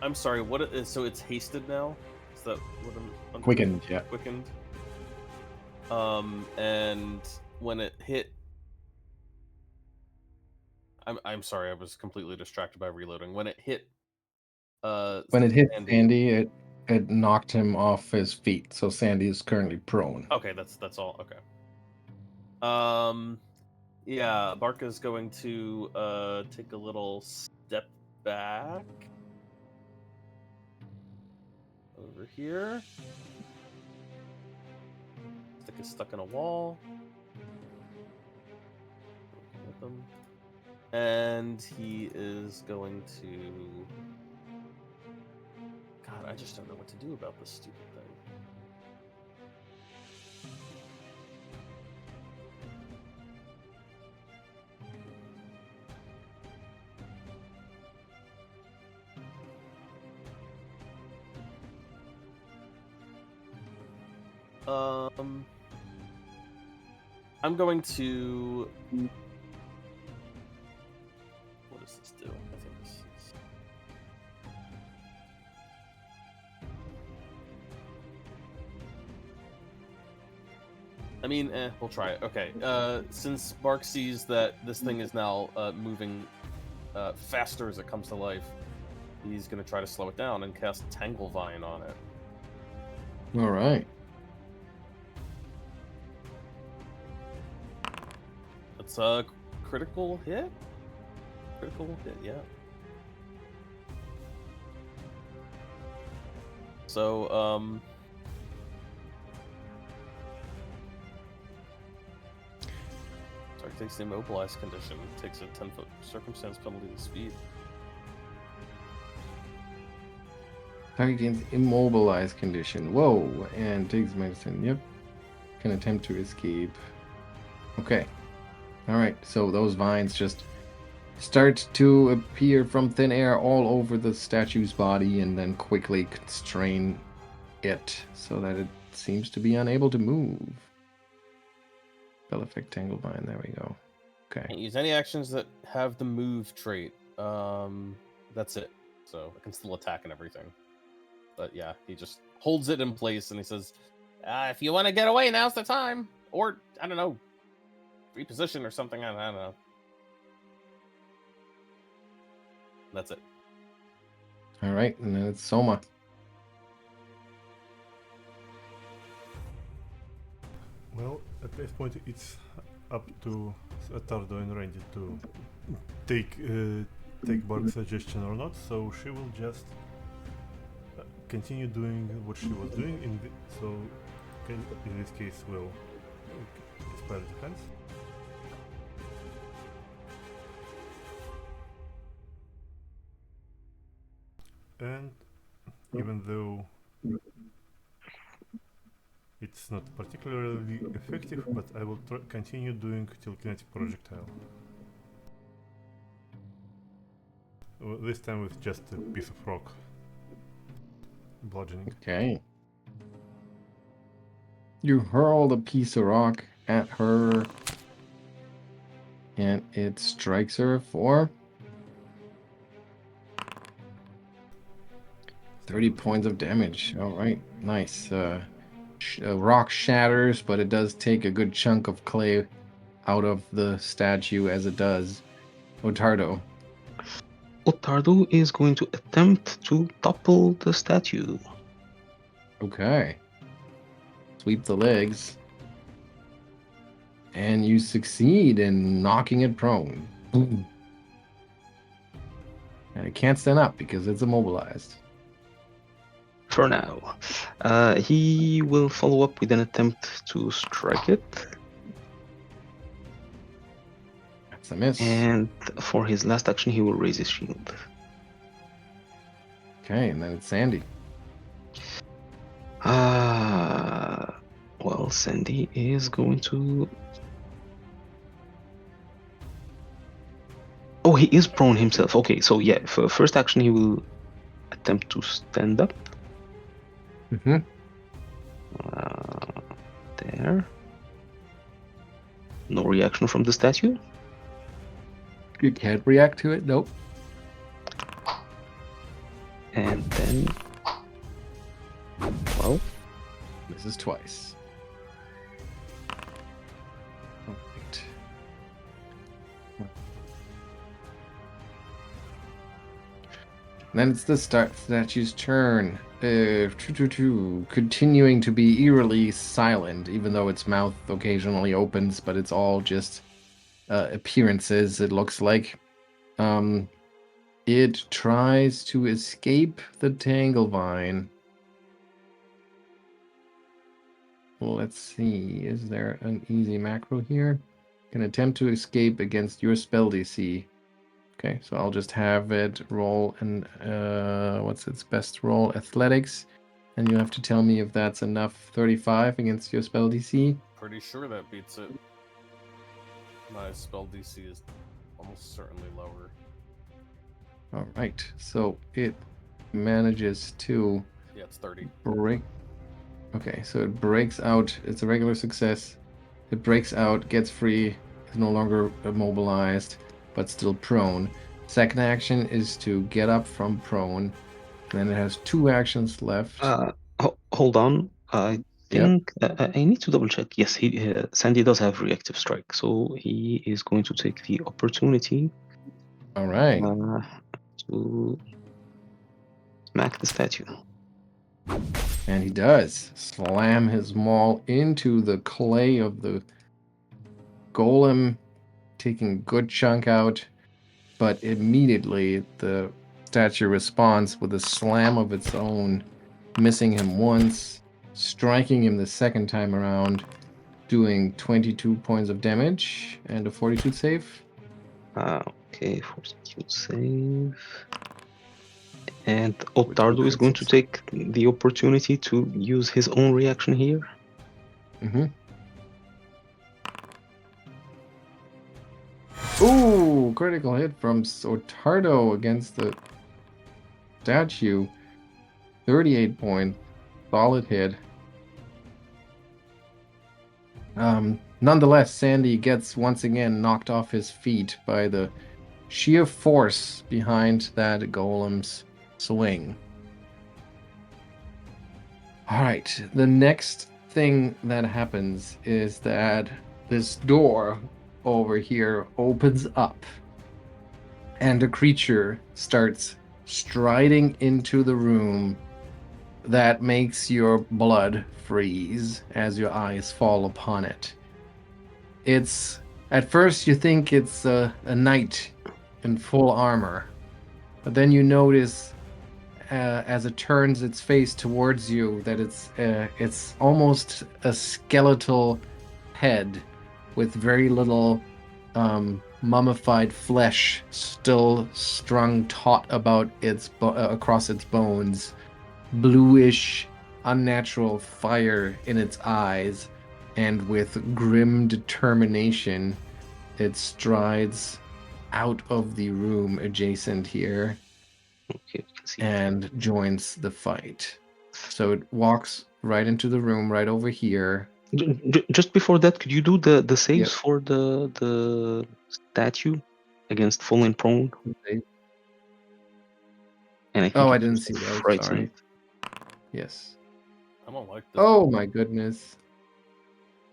I'm sorry. What is so? It's hasted now. Is that what I'm? Quickened, yeah. Quickened. And when it hit, I'm sorry. I was completely distracted by reloading. When it hit, When it hit Sandy. Sandy, it knocked him off his feet. So Sandy is currently prone. Okay, that's all. Okay. Yeah, Barca's going to take a little step back over here. Stick is stuck in a wall. With him. And he is going to. God, I just don't know what to do about this stupid thing. I'm going to. What does this do? I think this is. I mean, we'll try it. Okay. Since Bark sees that this thing is now moving faster as it comes to life, he's going to try to slow it down and cast Tanglevine on it. All right. It's a critical hit? Critical hit, yeah. So, Target takes the immobilized condition, takes a 10-foot circumstance penalty to speed. Target gains immobilized condition. Whoa, and takes medicine. Yep. Can attempt to escape. Okay. All right. So those vines just start to appear from thin air all over the statue's body and then quickly constrain it so that it seems to be unable to move. Spell effect Tanglevine. There we go. Okay. Can't use any actions that have the move trait. That's it. So it can still attack and everything. But yeah, he just holds it in place and he says, if you want to get away, now's the time. Or, I don't know, reposition or something. I don't know. That's it. All right. And then it's Souma. Well, at this point, it's up to Ottardo and Randy to take Bark's suggestion or not. So she will just continue doing what she was doing. In this case, will inspire defense. And even though it's not particularly effective, but I will continue doing telekinetic projectile. This time with just a piece of rock. Bludgeoning. Okay. You hurl a piece of rock at her, and it strikes her for 30 points of damage. All right, nice. Rock shatters, but it does take a good chunk of clay out of the statue as it does. Ottardo. Ottardo is going to attempt to topple the statue. Okay. Sweep the legs. And you succeed in knocking it prone. Boom. And it can't stand up because it's immobilized. For now. He will follow up with an attempt to strike it. That's a miss. And for his last action, he will raise his shield. Okay, and then it's Sandy. Well, Sandy is going to... Oh, he is prone himself. Okay, so yeah, for first action, he will attempt to stand up. Mm-hmm. There. No reaction from the statue. You can't react to it? Nope. And then... Well, Misses twice. Alright. Then it's the statue's turn. Continuing to be eerily silent, even though its mouth occasionally opens, but it's all just appearances, it looks like. It tries to escape the Tanglevine. Well, let's see. Is there an easy macro here? Can attempt to escape against your spell DC. Okay, so I'll just have it roll and what's its best roll? Athletics. And you have to tell me if that's enough. 35 against your spell DC. Pretty sure that beats it. My spell DC is almost certainly lower. All right, so it manages to Yeah, it's 30. break. Okay, so it breaks out. It's a regular success. It breaks out, gets free, is no longer immobilized, but still prone. Second action is to get up from prone. Then it has 2 actions left. hold on. I Yep. think I need to double check. Yes, Sandy does have reactive strike, so he is going to take the opportunity All right. to smack the statue. And he does slam his maul into the clay of the golem, taking a good chunk out. But immediately the statue responds with a slam of its own, missing him once, striking him the second time around, doing 22 points of damage and a fortitude save. Okay, fortitude save. And Ottardo is going to take the opportunity to use his own reaction here. Mm-hmm. Ooh, critical hit from Ottardo against the statue. 38 point. Solid hit. Nonetheless, Sandy gets once again knocked off his feet by the sheer force behind that golem's swing. Alright, the next thing that happens is that this door over here opens up and a creature starts striding into the room that makes your blood freeze as your eyes fall upon it. It's at first you think it's a knight in full armor, but then you notice as it turns its face towards you that it's almost a skeletal head with very little mummified flesh still strung taut about across its bones, bluish, unnatural fire in its eyes, and with grim determination, it strides out of the room adjacent here. Okay, we can see. And joins the fight. So it walks right into the room right over here. Just before that, could you do the saves Yep. for the statue against falling prone? And I think Oh, I it didn't was see those. frightened. Sorry. Yes. I don't like this. Oh my goodness.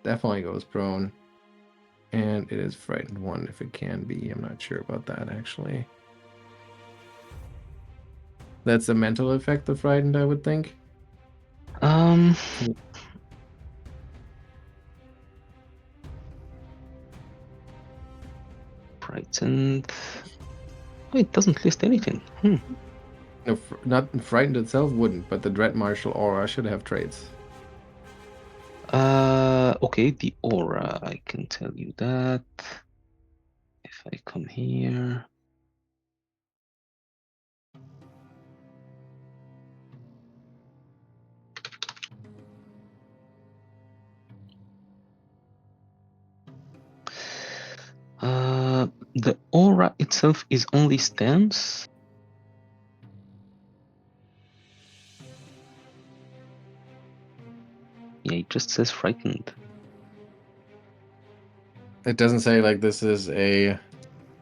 Definitely goes prone. And it is frightened 1 if it can be. I'm not sure about that actually. That's a mental effect of frightened, I would think. Frightened. Oh, it doesn't list anything. No, not frightened itself wouldn't, but the Dread Martial aura should have traits. Okay, the aura. I can tell you that. If I come here. The aura itself is only stance. Yeah, it just says frightened. It doesn't say like this is a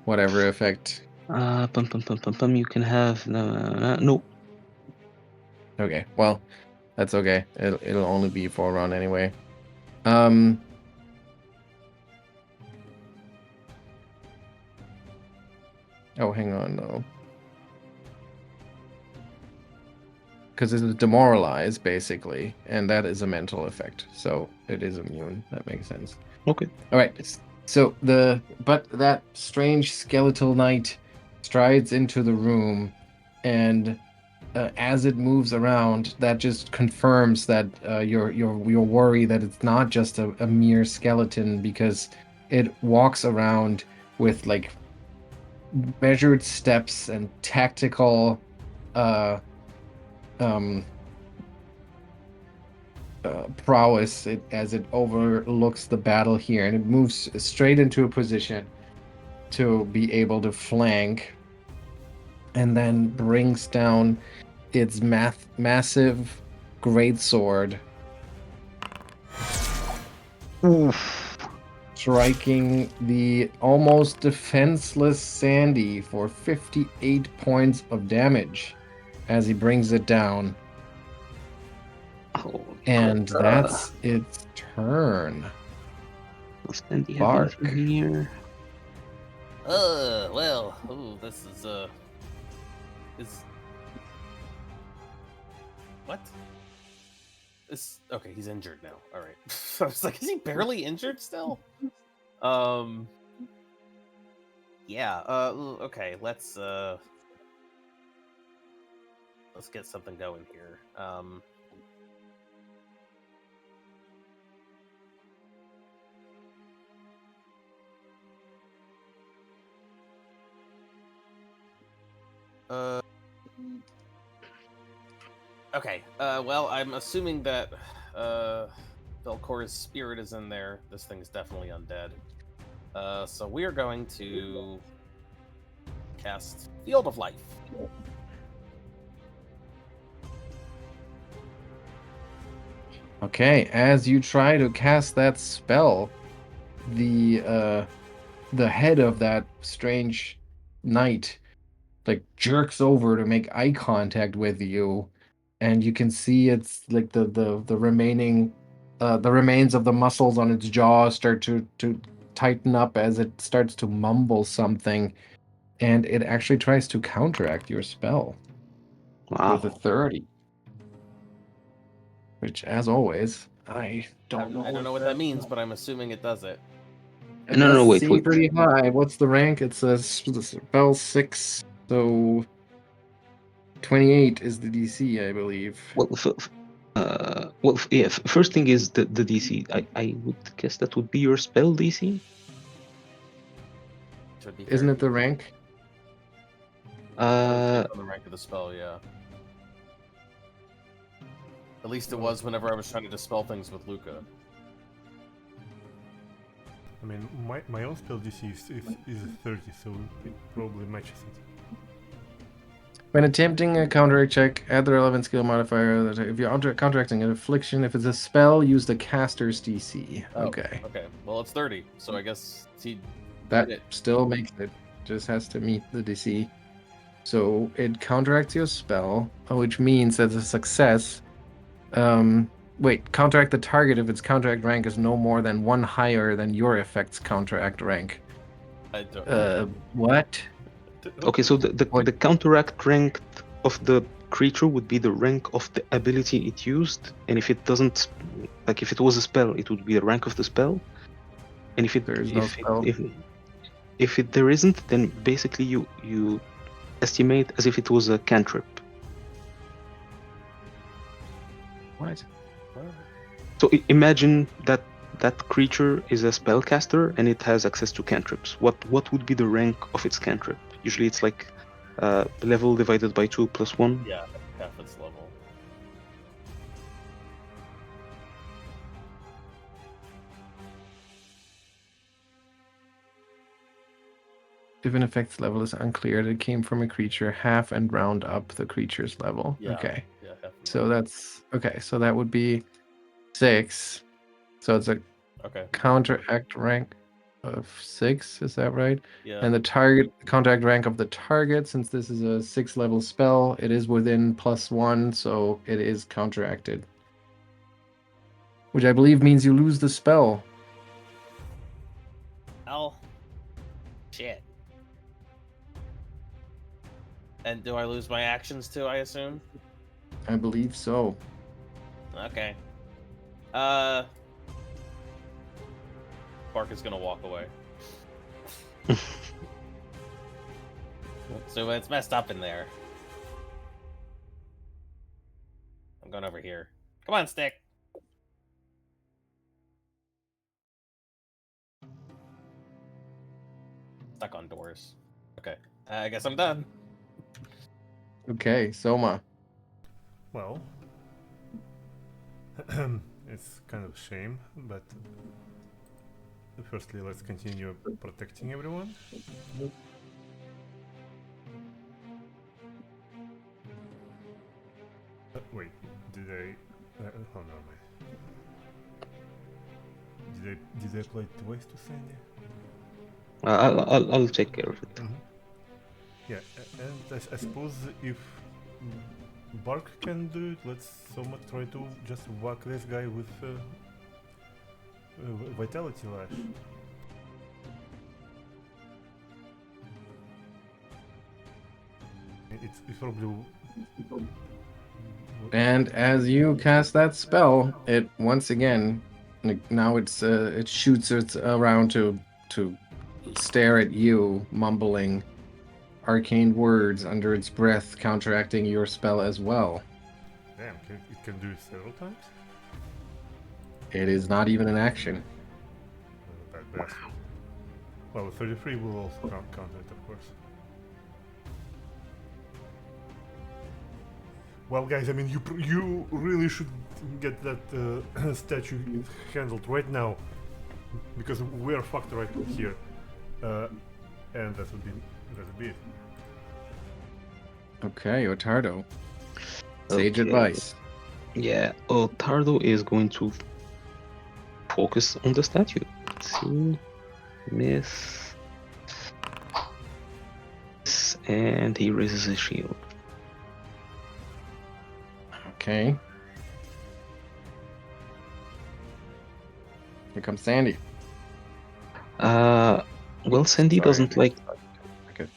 whatever effect. You can have no. Okay, well, that's okay. It'll only be for a round anyway. Oh, hang on though. Because it's demoralized basically, and that is a mental effect, so it is immune. That makes sense. Okay. All right. So that strange skeletal knight strides into the room, and as it moves around, that just confirms that your worry that it's not just a mere skeleton, because it walks around with like measured steps and tactical prowess as it overlooks the battle here, and it moves straight into a position to be able to flank, and then brings down its massive greatsword, striking the almost defenseless Sandy for 58 points of damage as he brings it down. And that's its turn. Sandy have Bark. anything here? Well, this is what? Okay, he's injured now. All right. I was like, is he barely injured still? Yeah. Okay. Let's get something going here. Okay. Well, I'm assuming that Velcora's spirit is in there. This thing's definitely undead. So we are going to cast Field of Life. Okay, as you try to cast that spell, the head of that strange knight like jerks over to make eye contact with you, and you can see it's like the remaining the remains of the muscles on its jaw start to tighten up as it starts to mumble something, and it actually tries to counteract your spell with a 30. Which, as always, I don't know what that means, but I'm assuming it does it. It No, does wait. seem pretty high. What's the rank? It's a spell 6, so 28 is the DC, I believe. First thing is the DC. I would guess that would be your spell DC. Isn't it the rank? On the rank of the spell, yeah. At least it was whenever I was trying to dispel things with Lucca. I mean, my own spell DC is 30, so it probably matches it. When attempting a counteract check, add the relevant skill modifier. If you're counteracting an affliction, if it's a spell, use the caster's DC. Oh, okay. Okay. Well, it's 30, so I guess he. That still makes it. Just has to meet the DC. So it counteracts your spell, which means that a success. Wait, counteract the target if its counteract rank is no more than one higher than your effect's counteract rank. I don't. What? Okay, so What? the counteract rank of the creature would be the rank of the ability it used, and if it doesn't, like if it was a spell, it would be the rank of the spell, and if it There is no spell. there isn't, then basically you estimate as if it was a cantrip. What? So imagine that that creature is a spellcaster and it has access to cantrips. What would be the rank of its cantrip? Usually it's like level divided by 2 plus 1. Yeah, half its level. If an effect's level is unclear, it came from a creature, half and round up the creature's level. Yeah. Okay. Yeah, half its So level. that's okay. So that would be 6. So it's a Okay. counteract rank of 6. Is that right? Yeah. And the target counteract rank of the target, since this is a 6 level spell, it is within +1, so it is counteracted. Which I believe means you lose the spell. Oh. Shit. And do I lose my actions too, I assume? I believe so. Okay. Bark is gonna walk away. So it's messed up in there. I'm going over here. Come on, Stick. Stuck on doors. Okay. I guess I'm done. Okay, Soma. Well, it's kind of a shame, but firstly, let's continue protecting everyone. Wait, did I? Oh no, did I play twice to Sandy? I'll take care of it. Yeah, and I suppose if Bark can do it, let's Soma try to just whack this guy with Vitality Lash. It's probably. And as you cast that spell, it once again, now it shoots it around to stare at you, mumbling arcane words under its breath, counteracting your spell as well. Damn, it can do it several times? It is not even an action. That bastard. Well, 33 will also count it, of course. Well, guys, I mean, you really should get that statue handled right now, because we're fucked right here, and that would be it. Okay, Ottardo. Sage Okay. advice. Yeah, Ottardo is going to focus on the statue. Let's see. Miss. And he raises his shield. Okay. Here comes Sandy. Well, Sandy Sorry. doesn't like. Okay.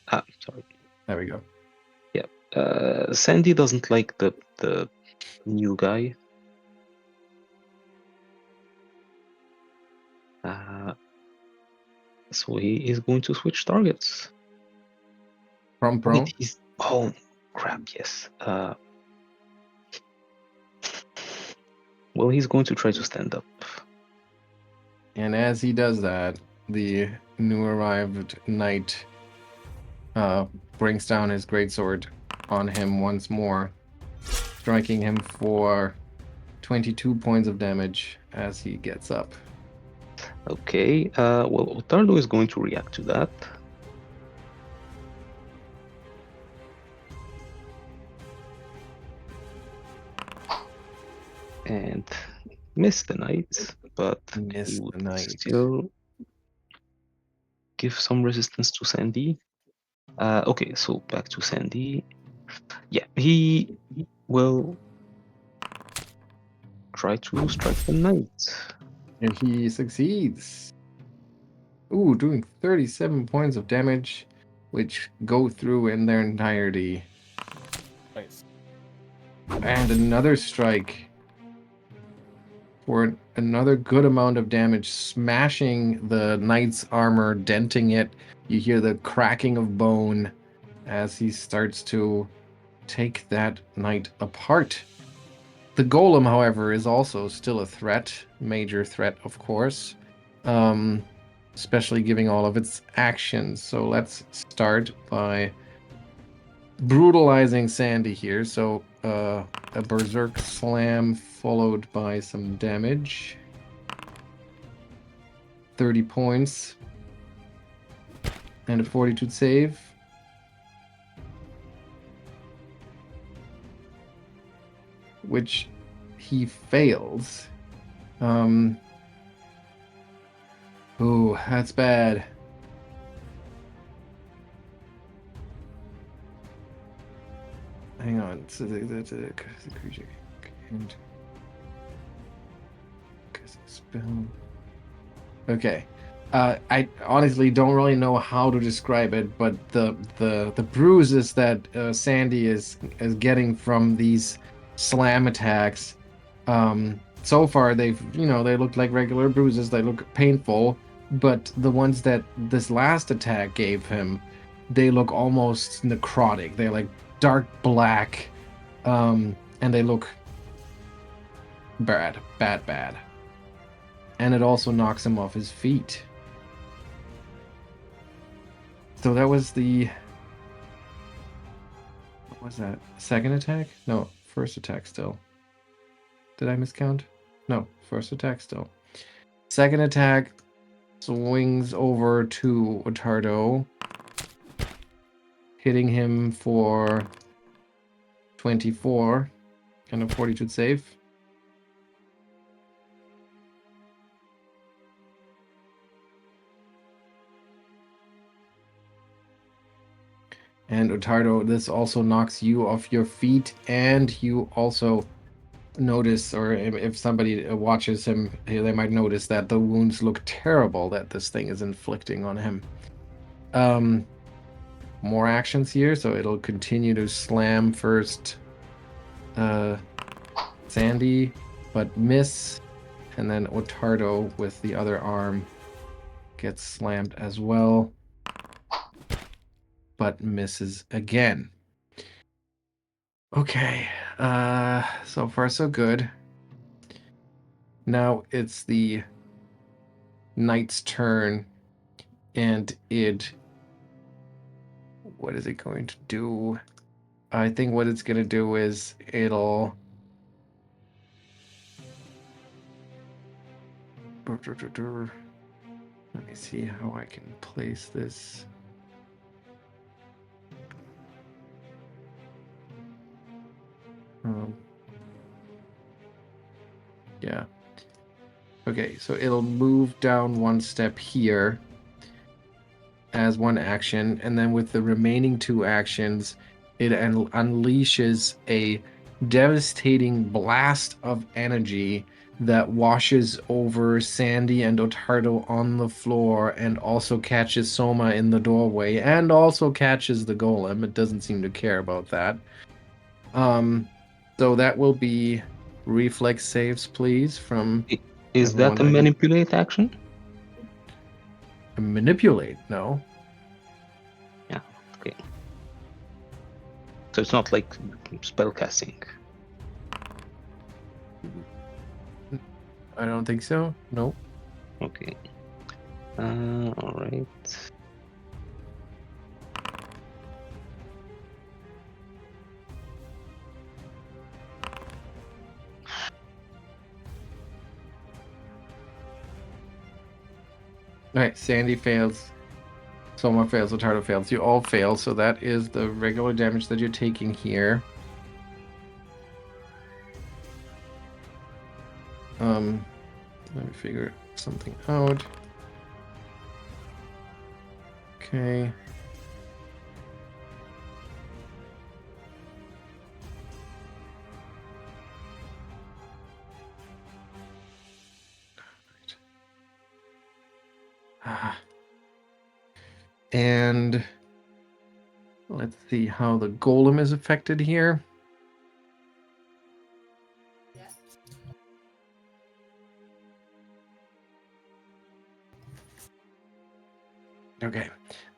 Sorry. There we go. Sandy doesn't like the new guy. So he is going to switch targets. From prone. Wait, oh crap! Yes. Well, he's going to try to stand up. And as he does that, the new arrived knight brings down his greatsword on him once more, striking him for 22 points of damage as he gets up. Okay. Well, Ottardo is going to react to that. And miss the knight, but Miss he the would knight. still give some resistance to Sandy. Okay, so back to Sandy. Yeah, he will try to strike the knight. And he succeeds. Ooh, doing 37 points of damage, which go through in their entirety. Nice. And another strike for another good amount of damage, smashing the knight's armor, denting it. You hear the cracking of bone as he starts to take that knight apart. The golem, however, is also still a threat, major threat, of course, especially giving all of its actions. So let's start by brutalizing Sandy here. So a berserk slam followed by some damage. 30 points. And a fortitude save. Which he fails. Oh, that's bad. Hang on. So that's a creature. And spell. Okay. I honestly don't really know how to describe it, but the bruises that Sandy is getting from these slam attacks, so far they look like regular bruises. They look painful, but the ones that this last attack gave him, they look almost necrotic. They're like dark black, and they look bad. And it also knocks him off his feet. So that was the... What was that? Second attack? No, first attack still. Did I miscount? No, first attack still. Second attack swings over to Ottardo, hitting him for 24 and a fortitude save. And Ottardo, this also knocks you off your feet, and you also notice, or if somebody watches him, they might notice that the wounds look terrible that this thing is inflicting on him. More actions here, so it'll continue to slam first Sandy, but miss, and then Ottardo with the other arm gets slammed as well, but misses again. Okay, so far so good. Now it's the knight's turn, and what is it going to do? I think what it's going to do is it'll... Let me see how I can place this. Yeah. Okay, so it'll move down one step here as one action, and then with the remaining two actions, it unleashes a devastating blast of energy that washes over Sandy and Ottardo on the floor, and also catches Souma in the doorway, and also catches the golem. It doesn't seem to care about that. So that will be reflex saves, please, from Is that a everyone. manipulate action? Manipulate? No. Yeah, okay. So it's not like spell casting. I don't think so. No. Okay. All right. Alright, Sandy fails. Souma fails, Ottardo fails. You all fail, so that is the regular damage that you're taking here. Let me figure something out. Okay. And let's see how the golem is affected here. Okay.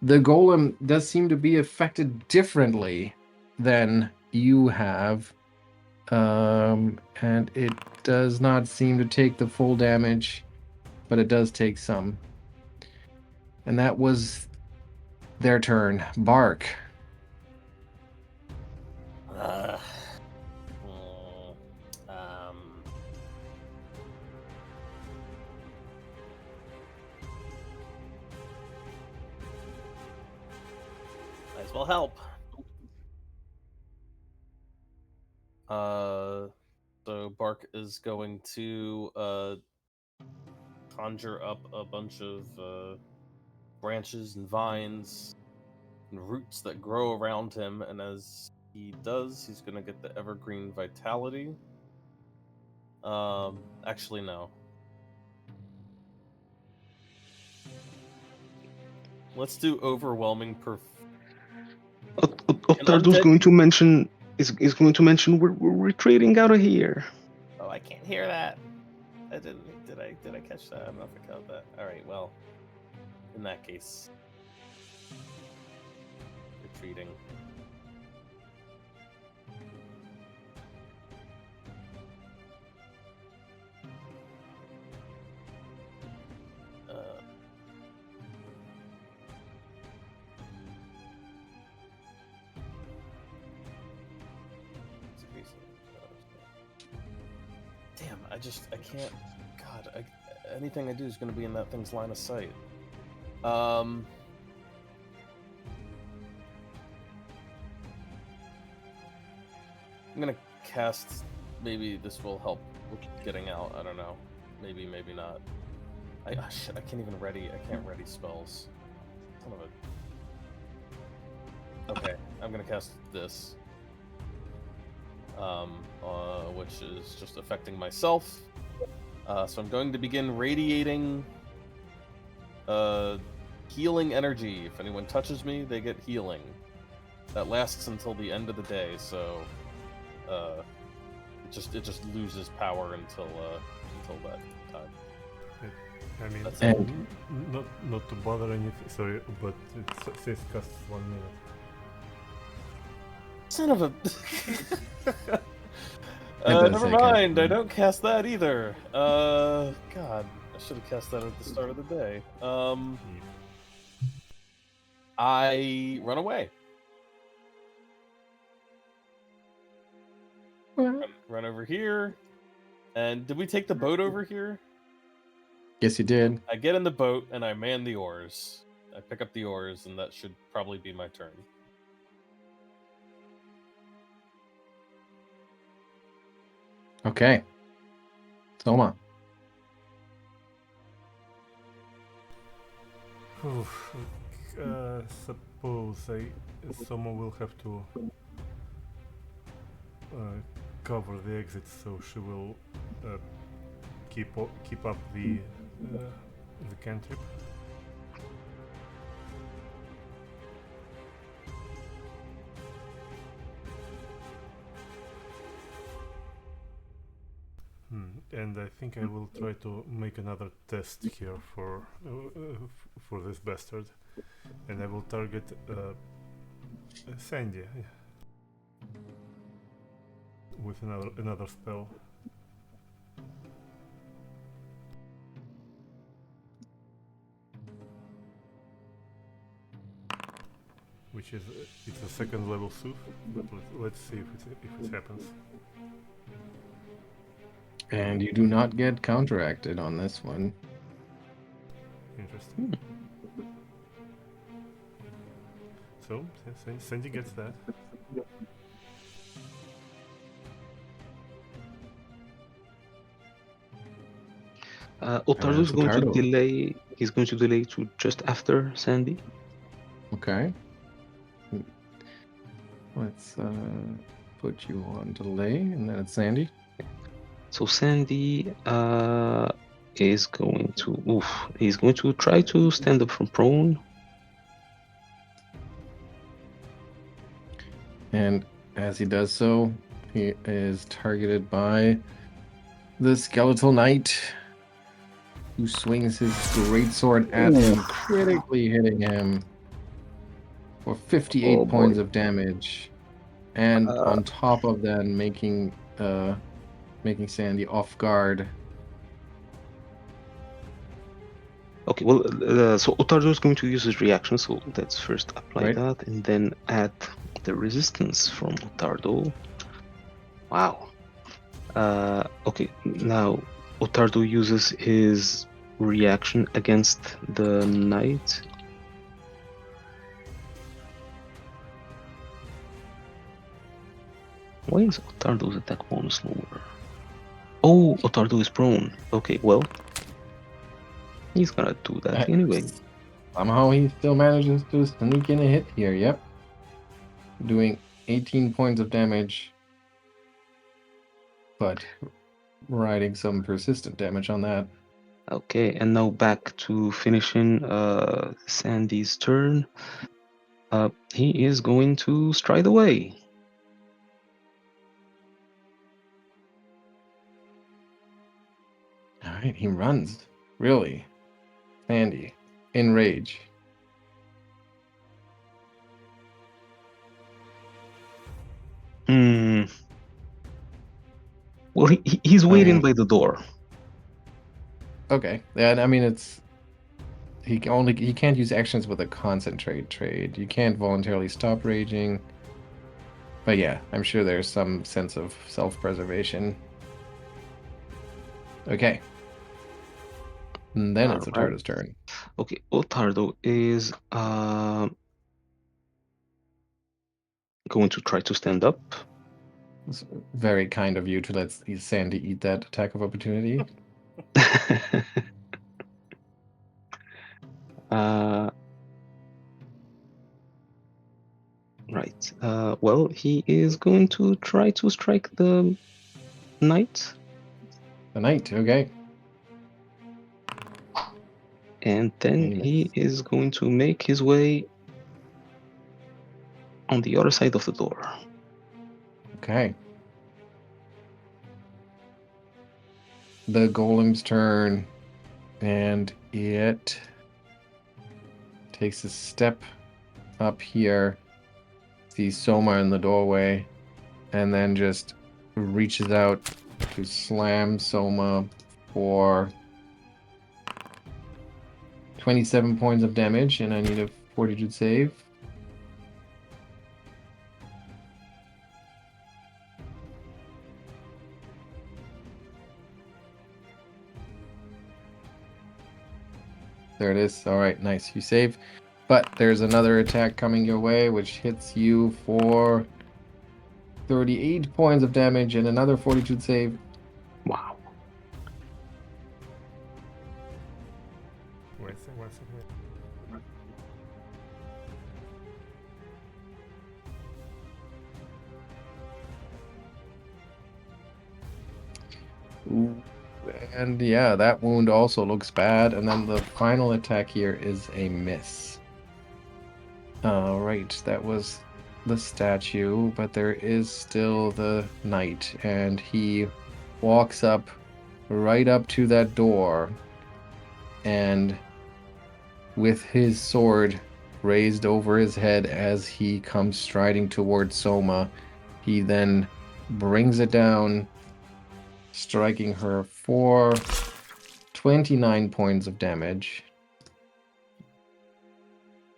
The golem does seem to be affected differently than you have. And it does not seem to take the full damage, but it does take some. And that was their turn. Bark. Uh, mm, um, might as well help. So Bark is going to conjure up a bunch of branches and vines and roots that grow around him, and as he does, he's going to get the evergreen vitality. Actually, no. Let's do overwhelming Ottardo's undead- going to mention is going to mention we're retreating out of here. Oh, I can't hear that. I didn't. Did I catch that? I don't know if I caught that. All right. Well, in that case, retreating. Damn, I can't. God, anything I do is going to be in that thing's line of sight. I'm going to cast. Maybe this will help with getting out. I don't know. Maybe not. Shit, I can't even ready. I can't ready spells. Son of a. Okay, I'm going to cast this. Which is just affecting myself. So I'm going to begin radiating healing energy. If anyone touches me, they get healing. That lasts until the end of the day, so it just loses power until that time. I mean, That's it. not to bother anything. Sorry, but it says costs 1 minute. Son of a. does Never say cast mind. I one. don't cast that either. God, I should have cast that at the start of the day. I run away. Run over here. And did we take the boat over here? Yes, you did. I get in the boat and I man the oars. I pick up the oars, and that should probably be my turn. Okay. Soma. Suppose someone will have to cover the exit, so she will keep up the cantrip. And I think I will try to make another test here for this bastard, and I will target Sandy with another spell. Which is it's a second level Sooth, but let's see if it happens. And you do not get counteracted on this one. Interesting. So Sandy gets that. Ottardo's going to Ottardo. delay. He's going to delay to just after Sandy. Okay. Let's put you on delay, and then it's Sandy. So Sandy is going to he's going to try to stand up from prone. And as he does so, he is targeted by the skeletal knight, who swings his greatsword at him, critically hitting him for 58 Oh, boy. points of damage. And Uh, on top of that, making Sandy off guard. Okay, well, so Ottardo is going to use his reaction, so let's first apply Right. that and then add the resistance from Ottardo. Wow. Okay, now Ottardo uses his reaction against the knight. Why is Ottardo's attack bonus lower? Oh, Ottardo is prone. Okay, well, he's gonna do that anyway. Somehow he still manages to sneak in a hit here. Yep. Doing 18 points of damage, but riding some persistent damage on that. Okay, and now back to finishing Sandy's turn. He is going to stride away. All right, he runs. Really? Sandy, in rage. Hmm. Well, he's waiting by the door. Okay. Yeah, I mean he can't use actions with a concentrate trade. You can't voluntarily stop raging. But yeah, I'm sure there's some sense of self-preservation. Okay. And then it's Alright. Ottardo's turn. Okay, Ottardo is going to try to stand up. It's very kind of you to let Sandy eat that attack of opportunity. Right. Well, he is going to try to strike the knight. The knight, okay. And then he is going to make his way on the other side of the door. Okay. The golem's turn, and it takes a step up here, sees Souma in the doorway, and then just reaches out to slam Souma for 27 points of damage, and I need a fortitude save. There it is. All right, nice. You save. But there's another attack coming your way, which hits you for 38 points of damage and another fortitude save. Wow. One second. And yeah, that wound also looks bad. And then the final attack here is a miss. Right, that was the statue, but there is still the knight, and he walks up right up to that door, and with his sword raised over his head as he comes striding towards Souma, he then brings it down, striking her for 29 points of damage.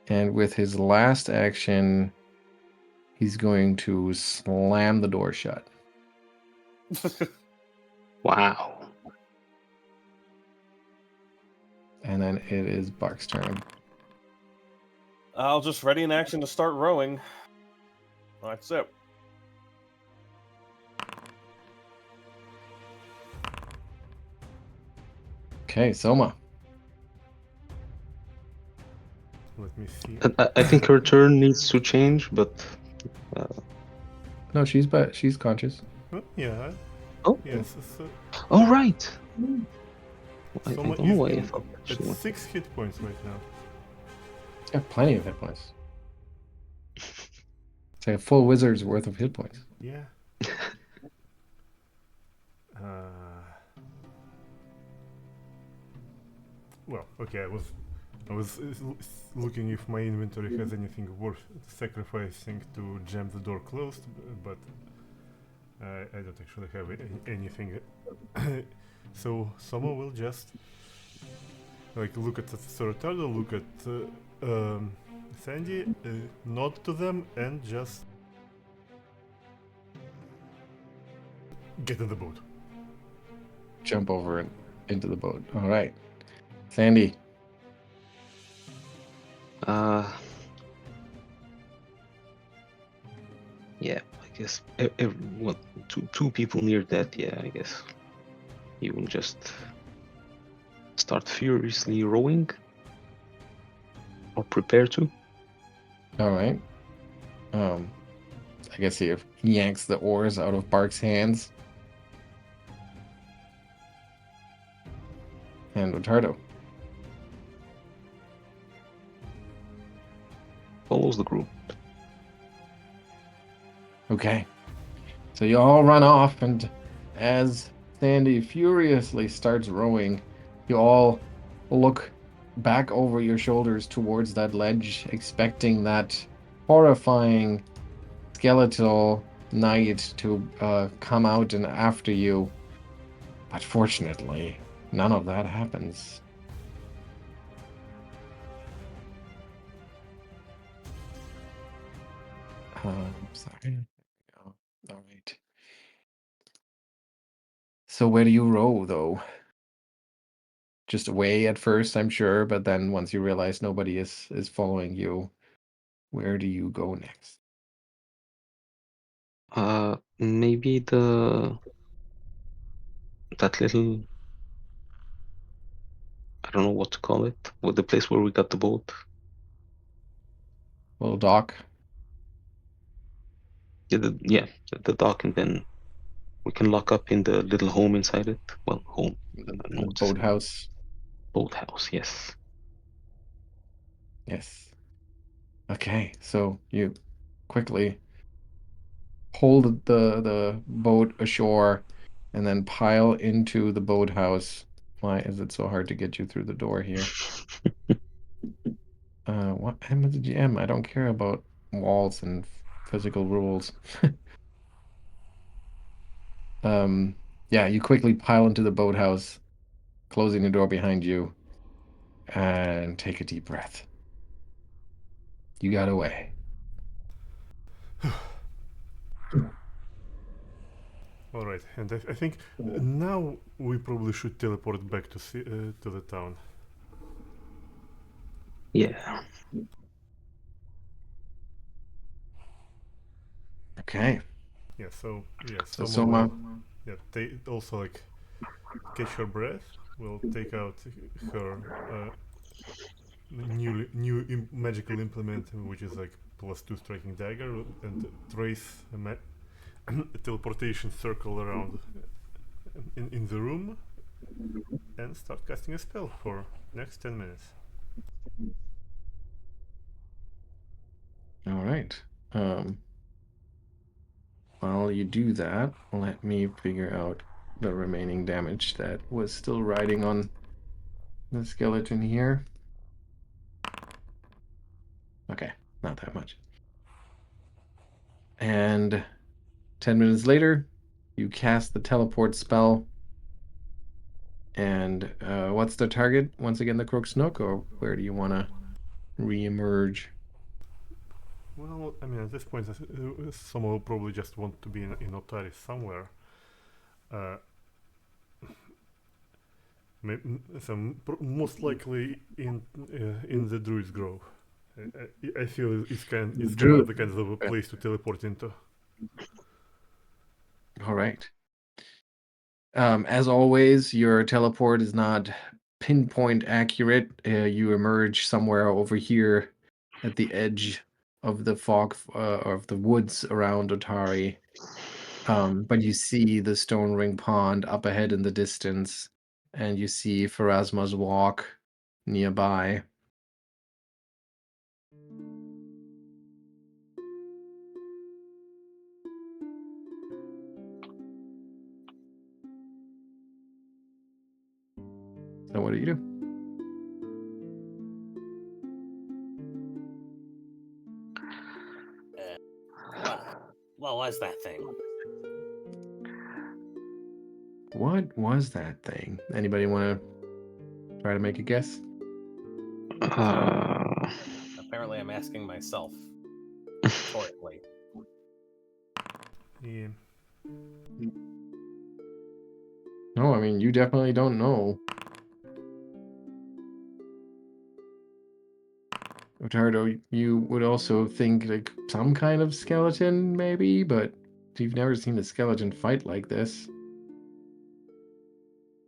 And with his last action, he's going to slam the door shut. Wow. And then it is Bark's turn. I'll just ready in action to start rowing. That's it. Okay, Souma. Let me see. I think her turn needs to change, but No, she's conscious. Yeah. oh, Yes. So, all right. I Someone don't know is why I in thought at actually. 6 hit points right now. Got plenty of hit points. It's like a full wizard's worth of hit points. Yeah. Well, okay. I was looking if my inventory has anything worth sacrificing to jam the door closed, but I don't actually have anything. So Souma will just like look at Ottardo, look at Sandy, nod to them, and just get in the boat. Jump over and into the boat. All right. Sandy. Yeah, I guess what two people near that. Yeah, I guess you will just start furiously rowing or prepare to. All right. I guess he yanks the oars out of Bark's hands. And Ottardo. Follows the group. Okay. So you all run off, and as Sandy furiously starts rowing, you all look back over your shoulders towards that ledge, expecting that horrifying skeletal knight to come out and after you. But fortunately, none of that happens. Sorry. Oh, all right. So where do you row, though? Just away at first, I'm sure, but then once you realize nobody is following you, where do you go next? Maybe that little, I don't know what to call it, with the place where we got the boat. Little dock. Yeah, the dock, and then we can lock up in the little home inside it. Well, home. I don't know The what to say. boathouse. Boathouse, yes. Yes. Okay, so you quickly pull the boat ashore and then pile into the boathouse. Why is it so hard to get you through the door here? What? I'm the GM. I don't care about walls and physical rules. Yeah, you quickly pile into the boathouse, closing the door behind you, and take a deep breath. You got away. All right, and I think now we probably should teleport back to the town. Yeah. Okay. Yeah. So So Souma will Souma, also like catch her breath. Will take out her new magical implement, which is like +2 striking dagger, and trace a teleportation circle around in the room, and start casting a spell for next 10 minutes. all right. While you do that, let me figure out the remaining damage that was still riding on the skeleton here. Okay, not that much. And 10 minutes later, you cast the teleport spell. And what's the target? Once again, the Crook's Nook, or where do you want to re-emerge? Well, I mean, at this point, someone will probably just want to be in Otari somewhere. Most likely in the Druid's Grove. I feel it's kind of the kind of a place to teleport into. All right. As always, your teleport is not pinpoint accurate. You emerge somewhere over here at the edge of the fog of the woods around Otari. But you see the stone ring pond up ahead in the distance, and you see Pharasma's walk nearby. So what do you do? What was that thing? What was that thing? Anybody want to try to make a guess? Apparently, I'm asking myself rhetorically. Yeah. No, I mean, you definitely don't know. Ottardo, you would also think like some kind of skeleton, maybe, but you've never seen a skeleton fight like this.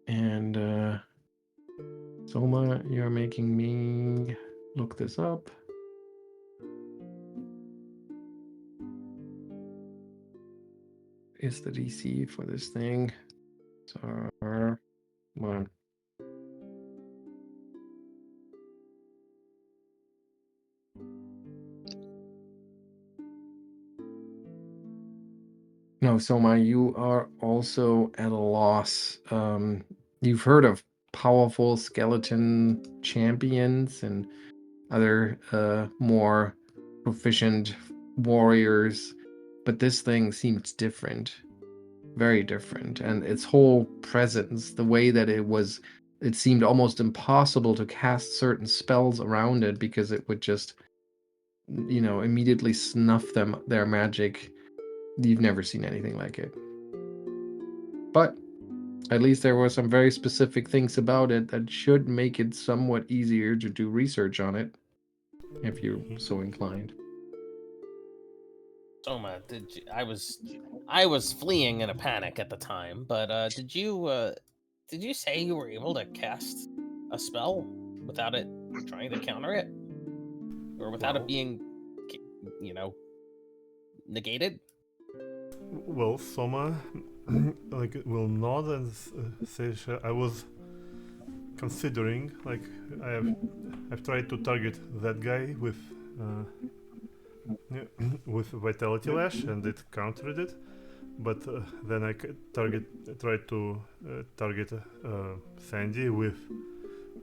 And Souma, you're making me look this up. Is the DC for this thing? So, come on. No, Soma, you are also at a loss. You've heard of powerful skeleton champions and other more proficient warriors, but this thing seems different, very different. And its whole presence, the way that it seemed almost impossible to cast certain spells around it because it would just, immediately snuff their magic. You've never seen anything like it. But at least there were some very specific things about it that should make it somewhat easier to do research on it, if you're so inclined. Soma, I was fleeing in a panic at the time, but did you say you were able to cast a spell without it trying to counter it, or without it being, negated? Well, Soma will nod and say, "I was considering, like, I've tried to target that guy with with Vitality Lash, and it countered it. But then I tried to target Sandy with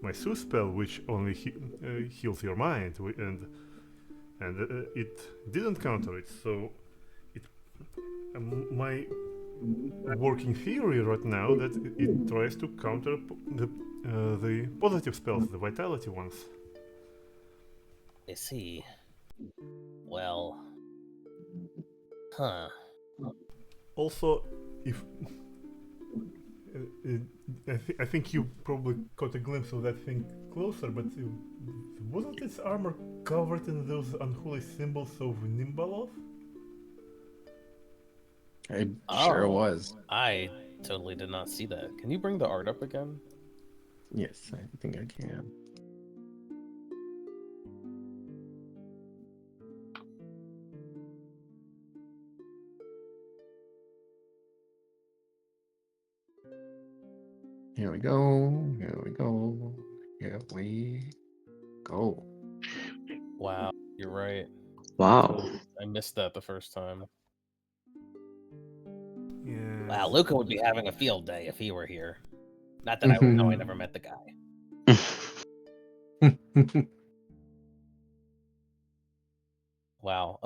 my Sue spell, which only heals your mind, and it didn't counter it. So my working theory right now that it tries to counter the positive spells, the vitality ones. I see. Well, huh. Also, if I think you probably caught a glimpse of that thing closer, but wasn't its armor covered in those unholy symbols of Nimbaloth? It sure Oh, was. I totally did not see that. Can you bring the art up again? Yes, I think I can. Here we go. Here we go. Here we go. Wow, you're right. Wow. I missed that the first time. Yeah. Wow, Lucca would be having a field day if he were here. Not that I would know, I never met the guy. Wow.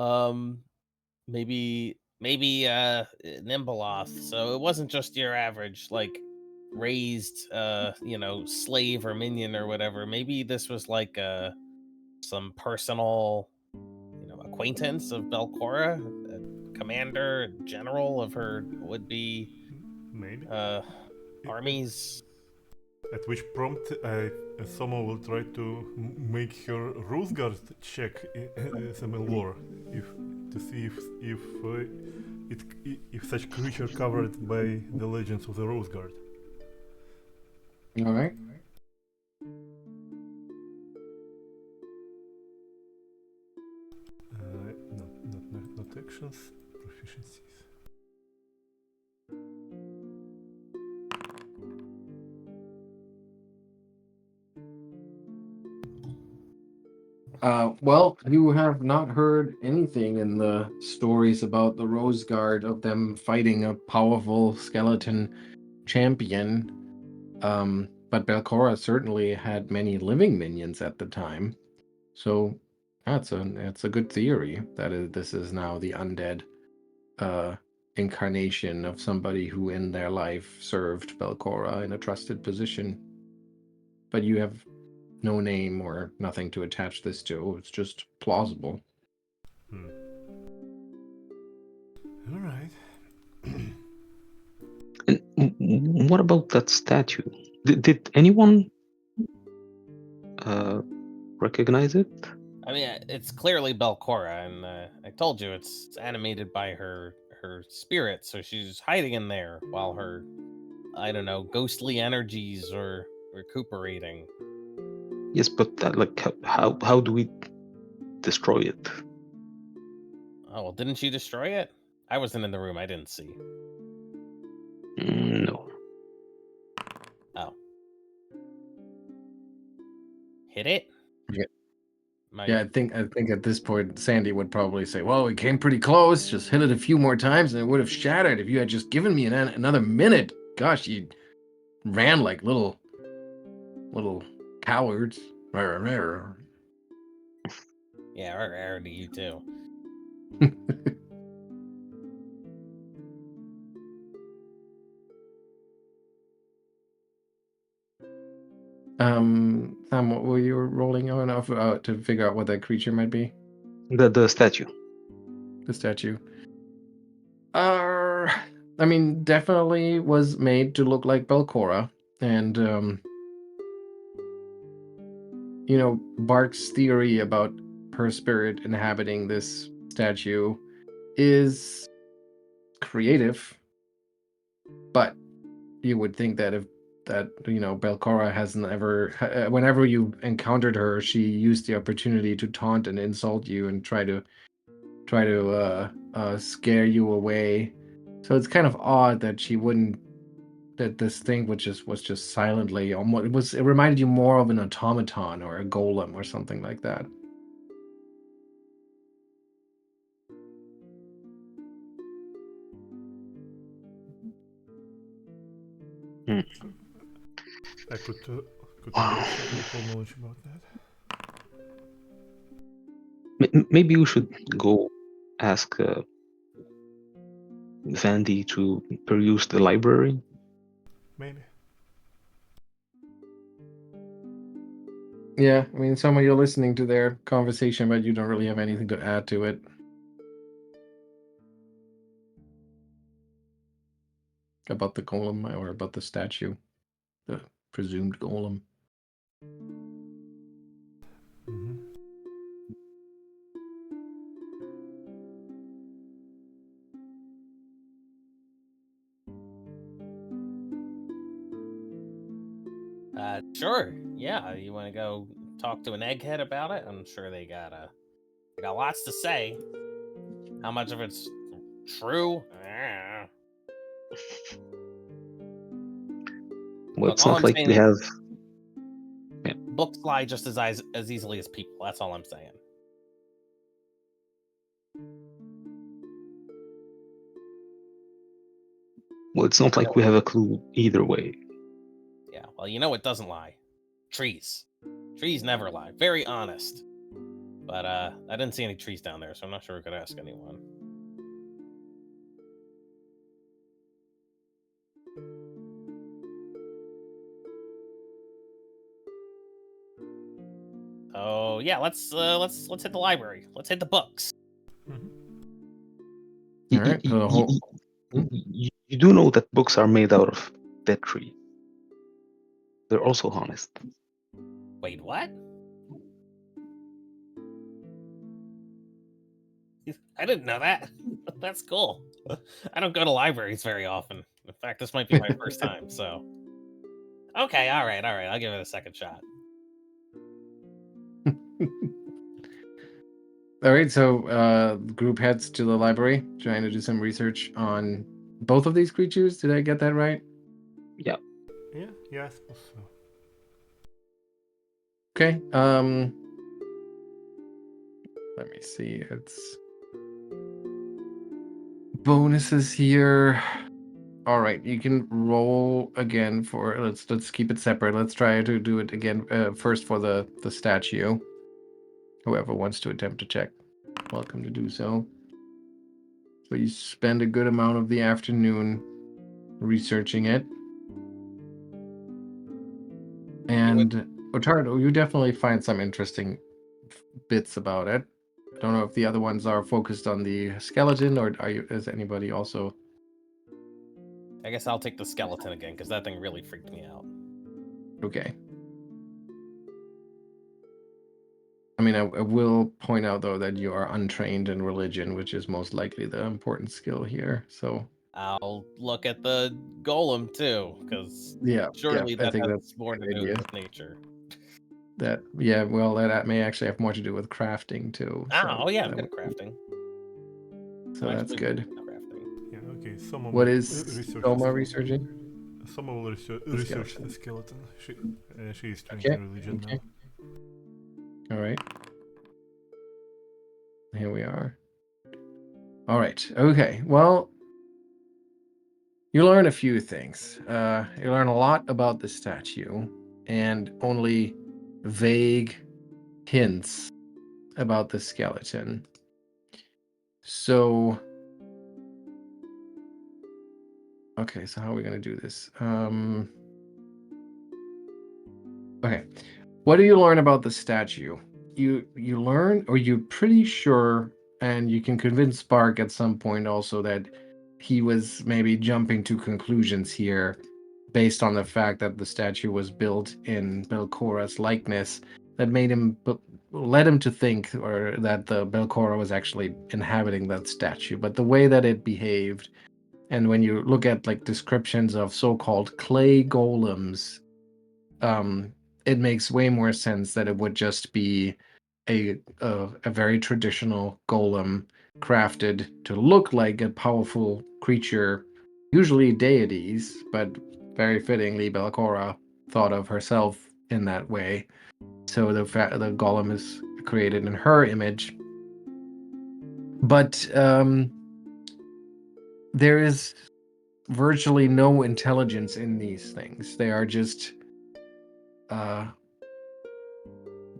Maybe Nimbaloth. So it wasn't just your average raised slave or minion or whatever. Maybe this was like some personal acquaintance of Belcora, a commander, general of her would be Maybe. armies. At which prompt, Soma will try to make her Rosegard check SML lore, to see if such creature covered by the legends of the Rosegard. All right. Not actions, proficiencies. Well, you have not heard anything in the stories about the Rose Guard of them fighting a powerful skeleton champion. But Belcora certainly had many living minions at the time. So that's a good theory that this is now the undead incarnation of somebody who in their life served Belcora in a trusted position. But you have no name or nothing to attach this to. It's just plausible. All right. And what about that statue? Did anyone recognize it? I mean, it's clearly Belcora, and I told you it's animated by her spirit, so she's hiding in there while her, I don't know, ghostly energies are recuperating. Yes, but how do we destroy it? Oh well, didn't you destroy it? I wasn't in the room. I didn't see. No. Oh, hit it. Yeah. My, Yeah, I think at this point Sandy would probably say, "Well, we came pretty close. Just hit it a few more times, and it would have shattered if you had just given me another minute." Gosh, you ran like little cowards. yeah, or to you too. Sam, what were you rolling on off to figure out what that creature might be? The statue. The statue. I mean, definitely was made to look like Belcora, and Bark's theory about her spirit inhabiting this statue is creative, but you would think that Belcora hasn't ever, whenever you encountered her, she used the opportunity to taunt and insult you and try to scare you away. So it's kind of odd that she wouldn't, that this thing was just silently almost, it reminded you more of an automaton or a golem or something like that. I could recall knowledge about that. Maybe we should go ask Vandy to peruse the library. Maybe. Yeah, I mean, some of you're listening to their conversation, but you don't really have anything to add to it. About the golem or about the statue, the presumed golem. Mm-hmm. Sure. Yeah, you want to go talk to an egghead about it? I'm sure they got lots to say. How much of it's true? Well, Look, it's all not I'm like saying we is have. Yeah. books lie just as easily as people. That's all I'm saying. Well, it's not like we have a clue either way. Yeah, well, you know what doesn't lie? Trees. Trees never lie. Very honest. But I didn't see any trees down there, so I'm not sure we could ask anyone. Oh yeah, let's hit the library. Let's hit the books. All right, so the whole You do know that books are made out of dead tree. They're also honest. Wait, what? I didn't know that. That's cool. I don't go to libraries very often. In fact, this might be my first time, so. Okay, all right. I'll give it a second shot. All right, so group heads to the library, trying to do some research on both of these creatures. Did I get that right? Yeah. Yeah, I suppose so. Okay. Let me see. It's bonuses here. All right, you can roll again for let's keep it separate. Let's try to do it again first for the statue. Whoever wants to attempt to check, welcome to do so. So you spend a good amount of the afternoon researching it. And Ottardo, you definitely find some interesting bits about it. I don't know if the other ones are focused on the skeleton, or is anybody also? I guess I'll take the skeleton again because that thing really freaked me out. Okay. I mean, I will point out though that you are untrained in religion, which is most likely the important skill here. So I'll look at the golem too, because yeah, surely I that think has that's more a to good do idea. with nature. Well, that may actually have more to do with crafting too. Oh yeah, that good crafting. So that's Actually, good. crafting. Yeah, okay. Soma What will is research Soma the researching? Soma will research skeleton. the skeleton. She is trained Okay, in religion okay. now. All right. Here we are. All right. Okay. Well, you learn a few things. You learn a lot about the statue and only vague hints about the skeleton. So, okay, so how are we going to do this? Okay. What do you learn about the statue? You learn, or you're pretty sure, and you can convince Spark at some point also that he was maybe jumping to conclusions here based on the fact that the statue was built in Belcora's likeness that led him to think or that the Belcora was actually inhabiting that statue. But the way that it behaved, and when you look at like descriptions of so-called clay golems, it makes way more sense that it would just be a very traditional golem crafted to look like a powerful creature, usually deities, but very fittingly, Belcora thought of herself in that way. So the golem is created in her image, but there is virtually no intelligence in these things. They are just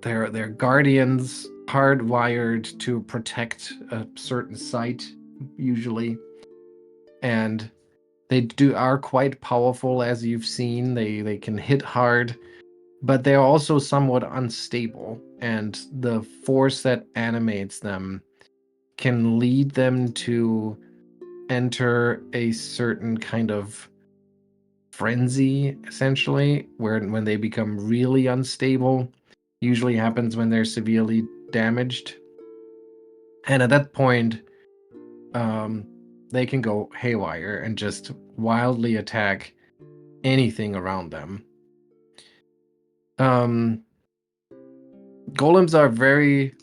they're guardians hardwired to protect a certain site, usually, and they are quite powerful, as you've seen. They can hit hard, but they're also somewhat unstable, and the force that animates them can lead them to enter a certain kind of frenzy, essentially, where when they become really unstable, usually happens when they're severely damaged. And at that point, they can go haywire and just wildly attack anything around them. Golems are very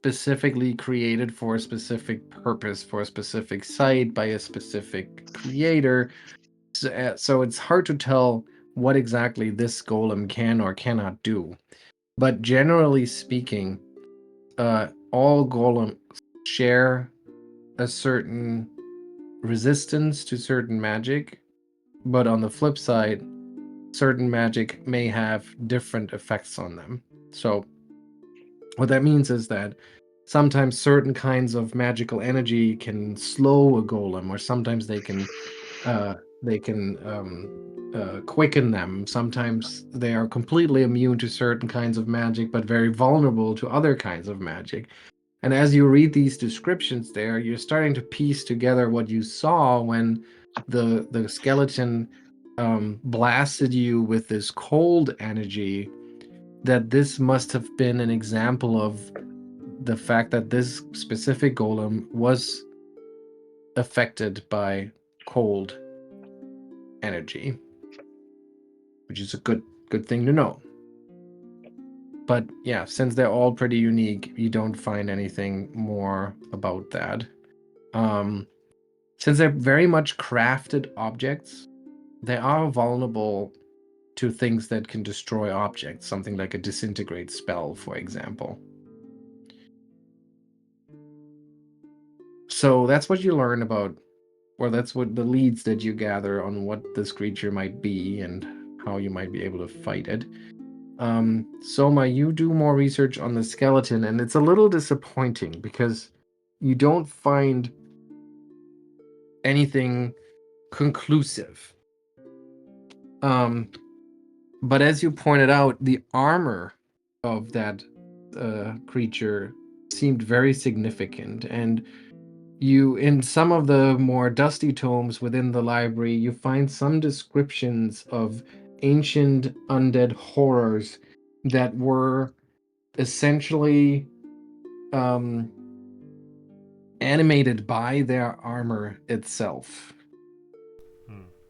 specifically created for a specific purpose, for a specific site, by a specific creator. So it's hard to tell what exactly this golem can or cannot do. But generally speaking, all golems share a certain resistance to certain magic, but on the flip side, certain magic may have different effects on them. So what that means is that sometimes certain kinds of magical energy can slow a golem, or sometimes they can quicken them. Sometimes they are completely immune to certain kinds of magic, but very vulnerable to other kinds of magic. And as you read these descriptions there, you're starting to piece together what you saw when the skeleton blasted you with this cold energy, that this must have been an example of the fact that this specific golem was affected by cold energy, which is a good thing to know. But yeah, since they're all pretty unique, you don't find anything more about that. Since they're very much crafted objects, they are vulnerable to things that can destroy objects, something like a disintegrate spell, for example. So that's what you learn about, or that's what the leads that you gather on what this creature might be and how you might be able to fight it. Soma, you do more research on the skeleton, and it's a little disappointing because you don't find anything conclusive. But as you pointed out, the armor of that creature seemed very significant, and you, in some of the more dusty tomes within the library, you find some descriptions of ancient undead horrors that were essentially animated by their armor itself.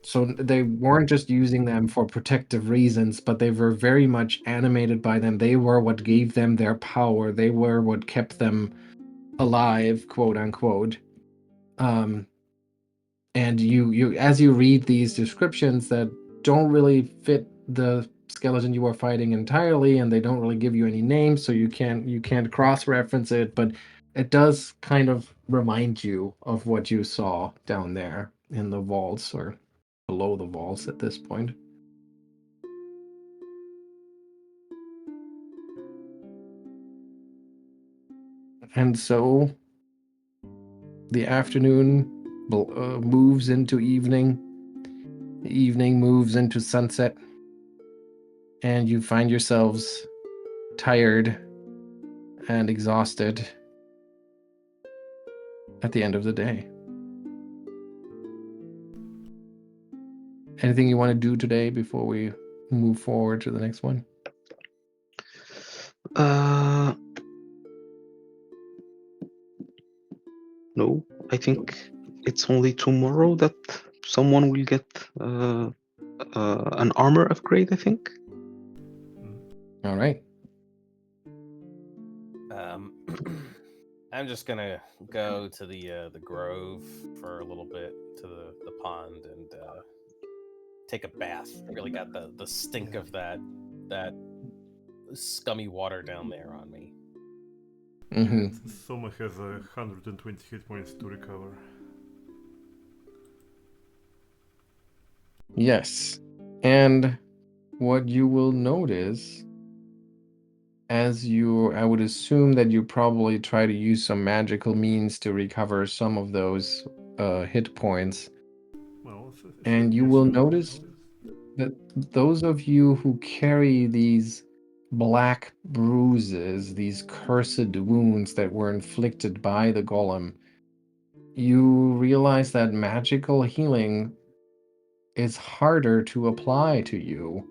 So they weren't just using them for protective reasons, but they were very much animated by them. They were what gave them their power. They were what kept them alive, quote unquote. And you as you read these descriptions that don't really fit the skeleton you are fighting entirely, and they don't really give you any names, so you can't cross-reference it, but it does kind of remind you of what you saw down there in the vaults, or below the vaults at this point. And so the afternoon moves into evening. The evening moves into sunset. And you find yourselves tired and exhausted at the end of the day. Anything you want to do today before we move forward to the next one? No, I think it's only tomorrow that someone will get an armor upgrade, I think. All right. I'm just gonna go to the grove for a little bit, to the pond, and take a bath. Really got the stink of that scummy water down there on me. Mm-hmm. Soma has 120 hit points to recover. Yes. And what you will notice, I would assume that you probably try to use some magical means to recover some of those hit points. Well, And you will notice that those of you who carry these black bruises, these cursed wounds that were inflicted by the golem, you realize that magical healing is harder to apply to you.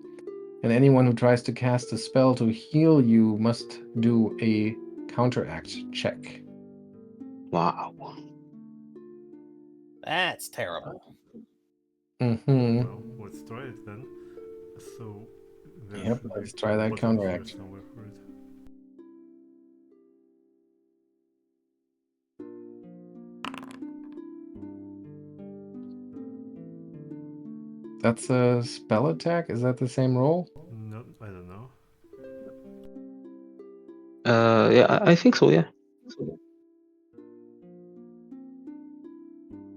And anyone who tries to cast a spell to heal you must do a counteract check. Wow. That's terrible. Mm-hmm. Well, let's try it then. So, there Yep, should let's be try that buttons counteract. here somewhere for it. That's a spell attack? Is that the same roll? No, I don't know. Yeah, I think so, yeah.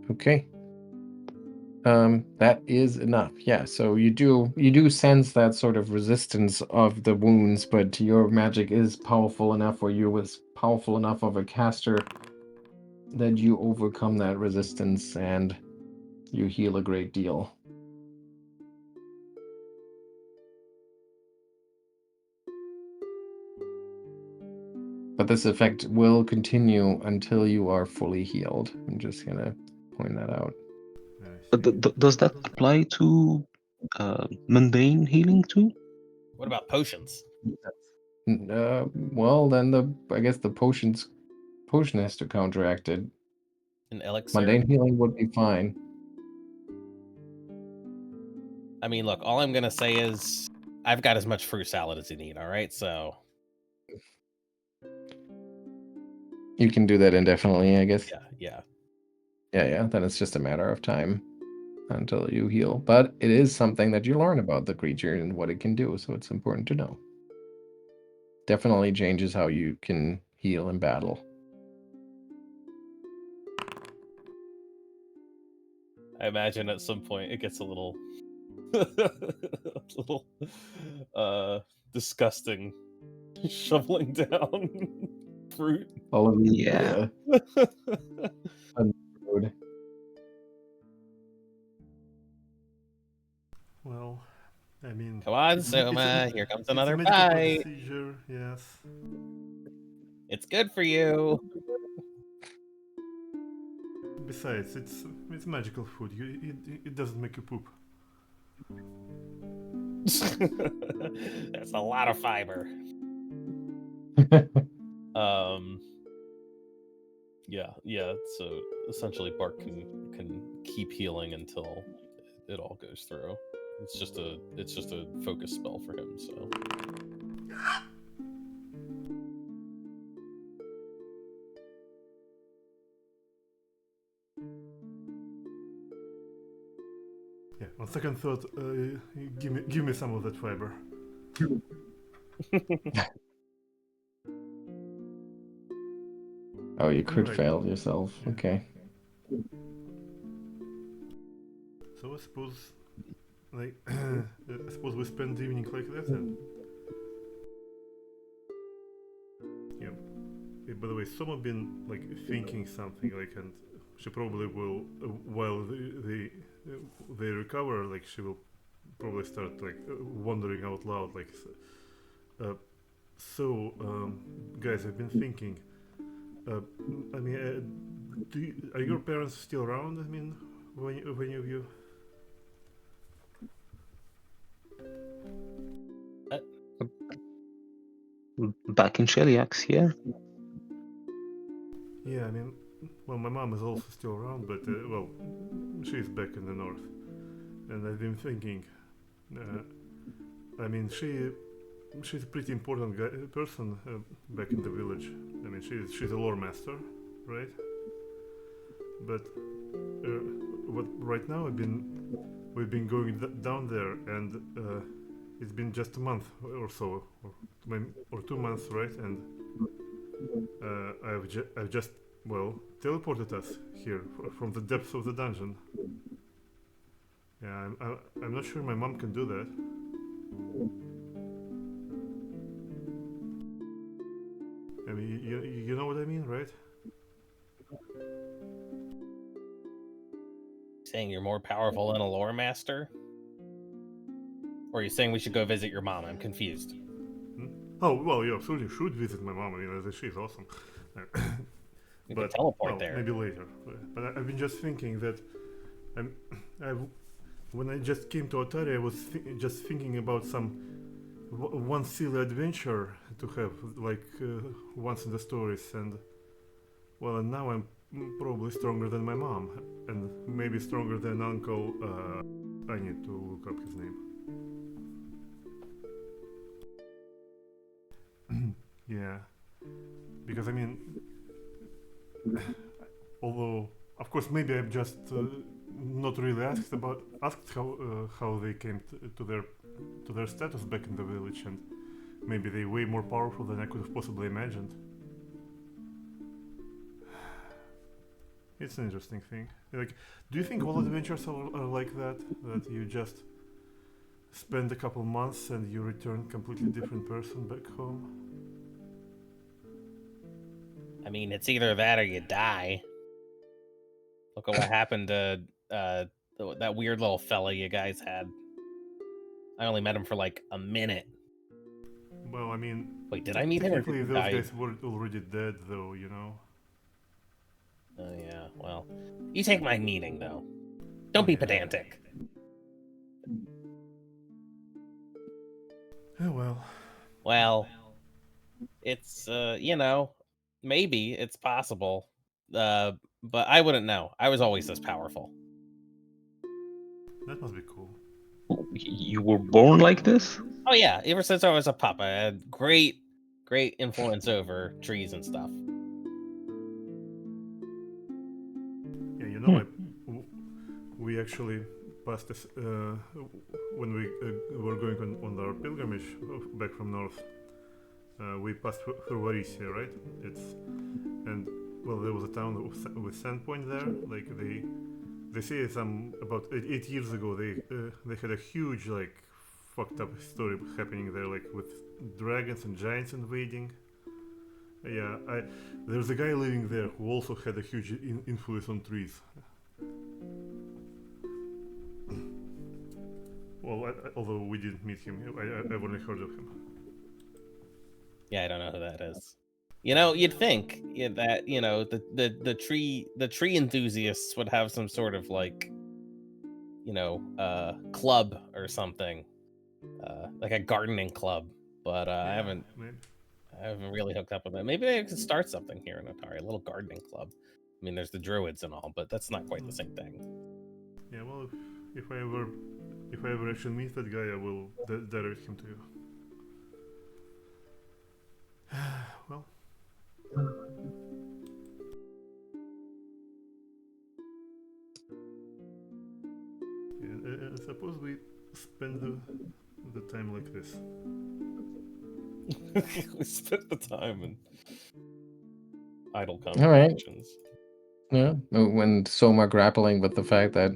Okay. That is enough. Yeah, so you do sense that sort of resistance of the wounds, but your magic is powerful enough, or you was powerful enough of a caster that you overcome that resistance and you heal a great deal. But this effect will continue until you are fully healed. I'm just gonna point that out. I But see. does that apply to mundane healing too? What about potions? Well, then I guess the potion has to counteract it. An elixir? Mundane healing would be fine. I mean, look, all I'm gonna say is I've got as much fruit salad as you need, all right? So You can do that indefinitely, I guess. yeah. Yeah, then it's just a matter of time until you heal. But it is something that you learn about the creature and what it can do, so it's important to know. Definitely changes how you can heal in battle. I imagine at some point it gets a little, a little, disgusting, shoveling down fruit. All of these Yeah. on the road. Well, I mean, Come on, it's a- Souma. Here comes it's a another medical bite. procedure, yes. It's good for you. Besides, it's magical food. It doesn't make you poop. That's a lot of fiber. Yeah. So essentially, Bark can keep healing until it all goes through. It's just a focus spell for him. So Yeah. On second thought, give me some of that fiber. Oh, you crit Alright. failed yourself. Yeah. Okay. So I suppose, like, I suppose we spend the evening like that. And... Yeah. By the way, Soma been like thinking something like, and she probably will while they recover, like she will probably start like wondering out loud, like. Guys, I've been thinking. I mean, are your parents still around? I mean, when you Back in Cheliax, yeah. Yeah, I mean, well, my mom is also still around, but well, she's back in the north, and I've been thinking. I mean, she's a pretty important person back in the village. I mean, she's a lore master, right? But what right now we've been going down there, and it's been just a month or so, or 2 months, right? And I've just well teleported us here from the depths of the dungeon. Yeah, I'm not sure my mom can do that. I mean, you know what I mean, right? saying you're more powerful than a lore master, or are you saying we should go visit your mom? I'm confused. Oh well, you absolutely should visit my mom. I mean, she's awesome. We But can teleport well, there. maybe later. But I've been just thinking that when I just came to Ottardo, I was just thinking about one silly adventure to have, like once in the stories, and well, and now I'm probably stronger than my mom, and maybe stronger than Uncle. I need to look up his name. Yeah, because I mean, although of course maybe I've just not really asked how they came to their status back in the village, and maybe they're way more powerful than I could have possibly imagined. It's an interesting thing. Like, do you think all adventures are like that? That you just spend a couple months and you return completely different person back home? I mean, it's either that or you die. Look at what happened to that weird little fella you guys had. I only met him for like a minute. Well, I mean, Wait, did I meet him or did technically he those die? guys were already dead, though. You know. Oh yeah, well, you take my meaning though. Don't be Yeah. pedantic. Oh well. Well, it's maybe it's possible. But I wouldn't know. I was always this powerful. That must be cool. You were born like this? Oh yeah, ever since I was a pup, I had great influence over trees and stuff. Yeah, you know, we actually passed this when we were going on our pilgrimage back from north. We passed through Varisia, right? It's and well, there was a town with Sandpoint there. Like They say about 8 years ago they had a huge like fucked up story happening there, like with dragons and giants invading. Yeah, there's a guy living there who also had a huge influence on trees. Well, although we didn't meet him, I've only heard of him. Yeah, I don't know who that is. You know, you'd think that the tree enthusiasts would have some sort of like club or something, like a gardening club. But Yeah, I haven't really hooked up with it. Maybe I could start something here in Atari, a little gardening club. I mean, there's the druids and all, but that's not quite the same thing. Yeah, well, if I ever actually meet that guy, I will direct him to you. Well. Yeah, suppose we spend the time like this. We spent the time in idle All right. conversations. Yeah, when Souma grappling with the fact that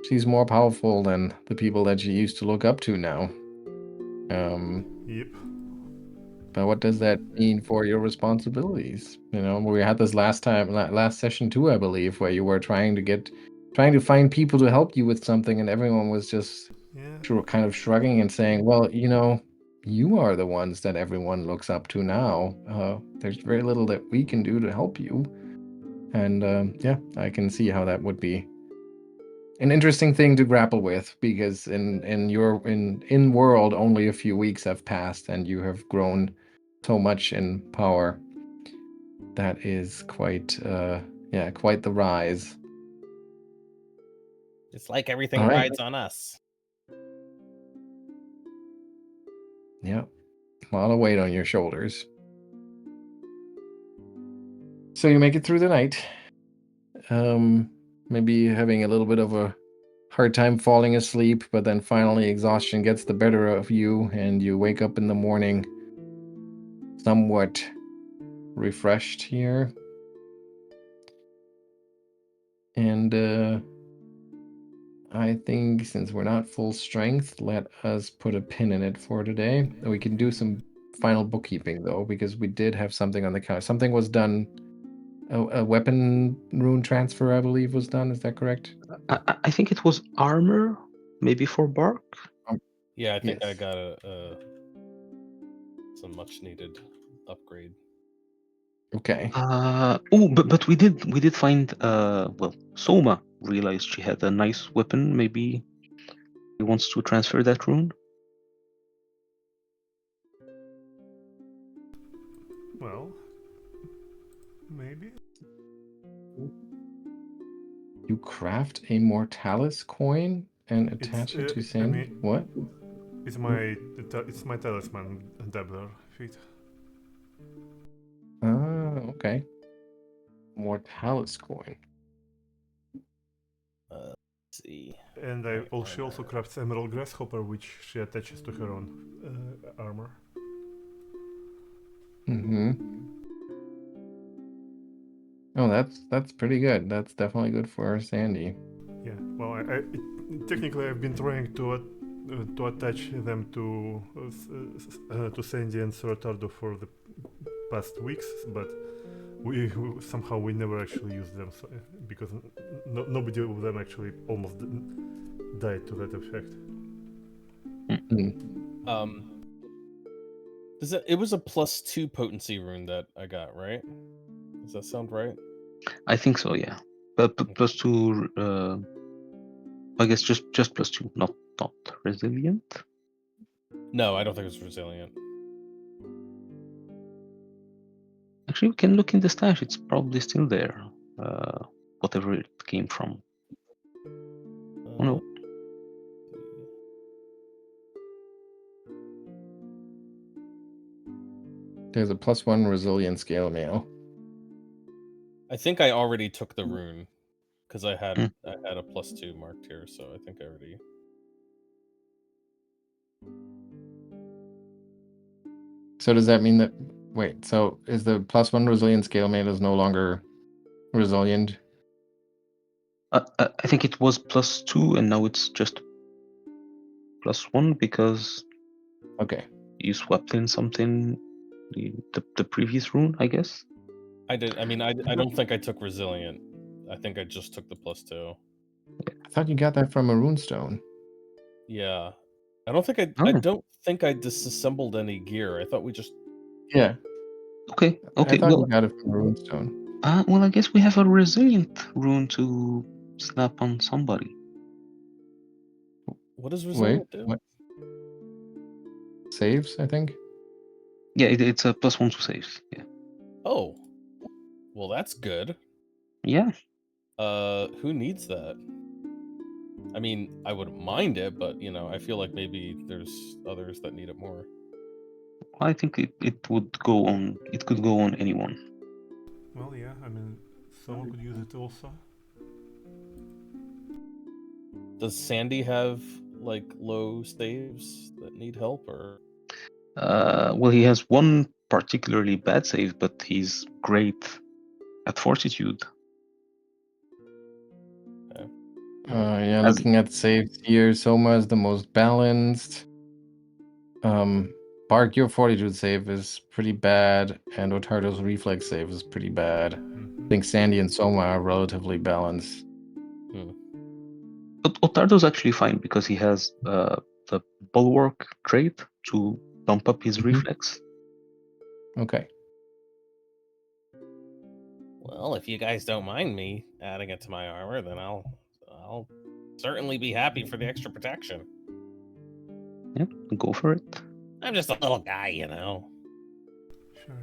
she's more powerful than the people that she used to look up to now. Yep. But what does that mean for your responsibilities? You know, we had this last session too, I believe, where you were trying to find people to help you with something, and everyone was just kind of shrugging and saying, "Well, you know, you are the ones that everyone looks up to now. There's very little that we can do to help you." And yeah, I can see how that would be an interesting thing to grapple with, because in world only a few weeks have passed and you have grown so much in power. That is quite quite the rise. It's like everything All right. rides on us. Yeah, a lot of weight on your shoulders. So you make it through the night. Maybe having a little bit of a hard time falling asleep, but then finally exhaustion gets the better of you, and you wake up in the morning somewhat refreshed here. And I think since we're not full strength, let us put a pin in it for today. We can do some final bookkeeping though, because we did have something on the count. Something was done. A weapon rune transfer, I believe, was done. Is that correct? I think it was armor, maybe for Birke. Yeah, I think I Yes. got some much needed upgrade. Okay. But we did find well, Souma realized she had a nice weapon. Maybe he wants to transfer that rune. Well, maybe. You craft a Mortalis coin and attach it to Sandy. What? It's my talisman, dabbler feat. Oh, okay. Mortalis coin. Let's see. And she also crafts emerald grasshopper, which she attaches to her own armor. Mm-hmm. Oh, that's pretty good. That's definitely good for Sandy. Yeah. Well, technically I've been trying to attach them to Sandy and Sir Ottardo for the past weeks, but we somehow never actually used them, so, because nobody of them actually almost died to that effect. It was a +2 potency rune that I got, right? Does that sound right? I think so, yeah. But +2, I guess just +2, not resilient. No, I don't think it's resilient. Actually, we can look in the stash. It's probably still there. Whatever it came from. Oh no. There's a +1 resilient scale mail. I think I already took the rune because I had a +2 marked here, so I think I already. So does that mean that? Wait. So is the +1 resilient scale mail is no longer resilient? I think it was +2, and now it's just +1 because Okay. you swapped in something, the previous rune, I guess. I did. I mean, I don't think I took resilient. I think I just took the +2. I thought you got that from a runestone. Yeah, I don't think I Oh. don't think I disassembled any gear. I thought we just. Yeah. Okay. I thought Well, you got it from a runestone. well, I guess we have a resilient rune to slap on somebody. What does Wait, resilient do? what? Saves, I think. Yeah, it's a +1 to saves. Yeah. Oh, well, that's good. Yeah. Who needs that? I mean, I wouldn't mind it, but I feel like maybe there's others that need it more. I think it would go on. It could go on anyone. Well, yeah, I mean, someone could use it also. Does Sandy have like low saves that need help, or? Well, he has one particularly bad save, but he's great at fortitude. Yeah, As- looking at saves here, Souma is the most balanced. Bark, your fortitude save is pretty bad, and Ottardo's reflex save is pretty bad. I think Sandy and Souma are relatively balanced. But Ottardo's actually fine because he has the bulwark trait to bump up his reflex. Okay. Well, if you guys don't mind me adding it to my armor, then I'll certainly be happy for the extra protection. Yeah, go for it. I'm just a little guy, you know. Sure.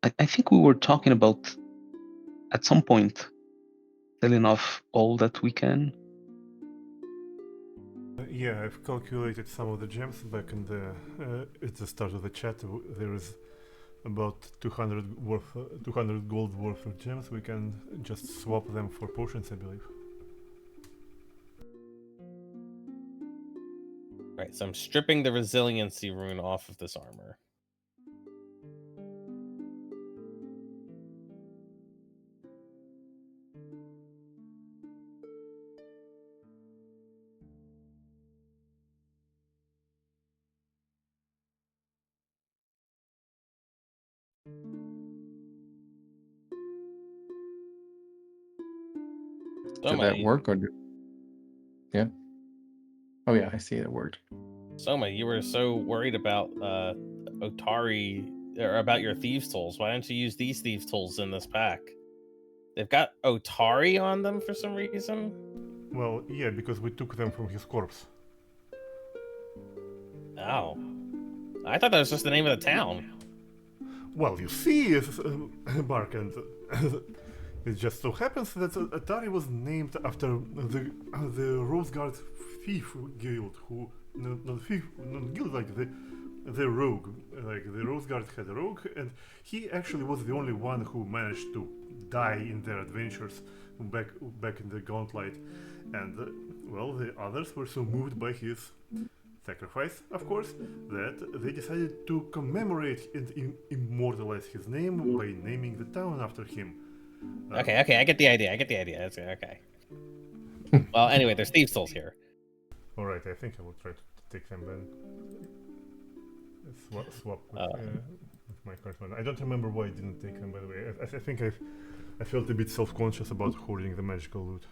I think we were talking about at some point selling off all that we can. Yeah, I've calculated some of the gems back in the at the start of the chat. There is about 200 gold worth of gems. We can just swap them for potions, I believe. Right, so I'm stripping the resiliency rune off of this armor. Did that work or? Yeah. Oh yeah, I see it worked. Soma, you were so worried about Otari or about your thieves tools. Why don't you use these thieves tools in this pack? They've got Otari on them for some reason. Well, yeah, because we took them from his corpse. Oh, I thought that was just the name of the town. Well, you see, Bark, and it just so happens that Atari was named after the Rose Guard thief guild, who not thief, not guild, like the rogue, like the Rose Guard had a rogue, and he actually was the only one who managed to die in their adventures back in the Gauntlight, and well, the others were so moved by his sacrifice, of course, that they decided to commemorate and immortalize his name by naming the town after him. Okay, I get the idea. That's okay. Well, anyway, there's thieves tools here. All right, I think I will try to take them then. Swap with my current one. I don't remember why I didn't take them, by the way. I think I felt a bit self-conscious about hoarding the magical loot.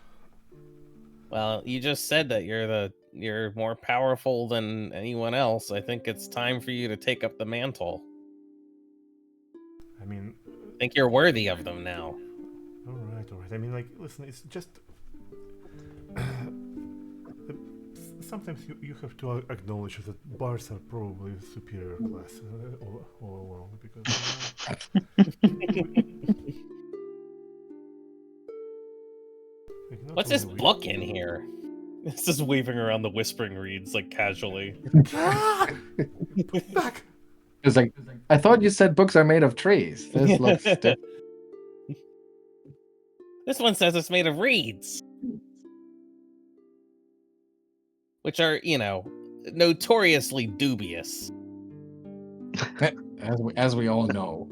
Well, you just said that you're more powerful than anyone else. I think it's time for you to take up the mantle. I mean, I think you're worthy of them now. all right. I mean, like, listen, it's just sometimes you have to acknowledge that bards are probably superior class all along, because What's this book in here? This is waving around the Whispering Reeds like casually. Back. It's like, I thought you said books are made of trees. This looks different. This one says it's made of reeds, which are, notoriously dubious. As we all know.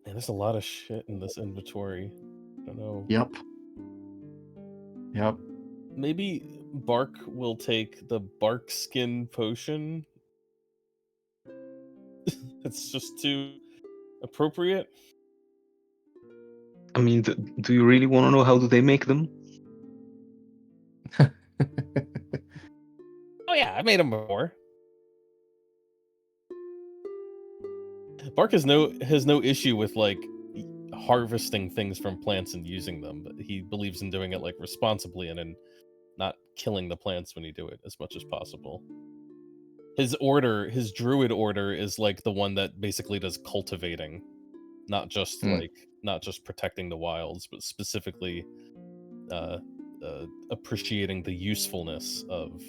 Man, there's a lot of shit in this inventory. I don't know. Yep. Yep. Maybe Bark will take the bark skin potion. It's just too appropriate. I mean, do you really want to know how do they make them? Oh yeah, I made them before. Bark has no issue with like harvesting things from plants and using them, but he believes in doing it like responsibly and in not killing the plants when you do it as much as possible. His druid order is like the one that basically does cultivating, not just not just protecting the wilds, but specifically appreciating the usefulness of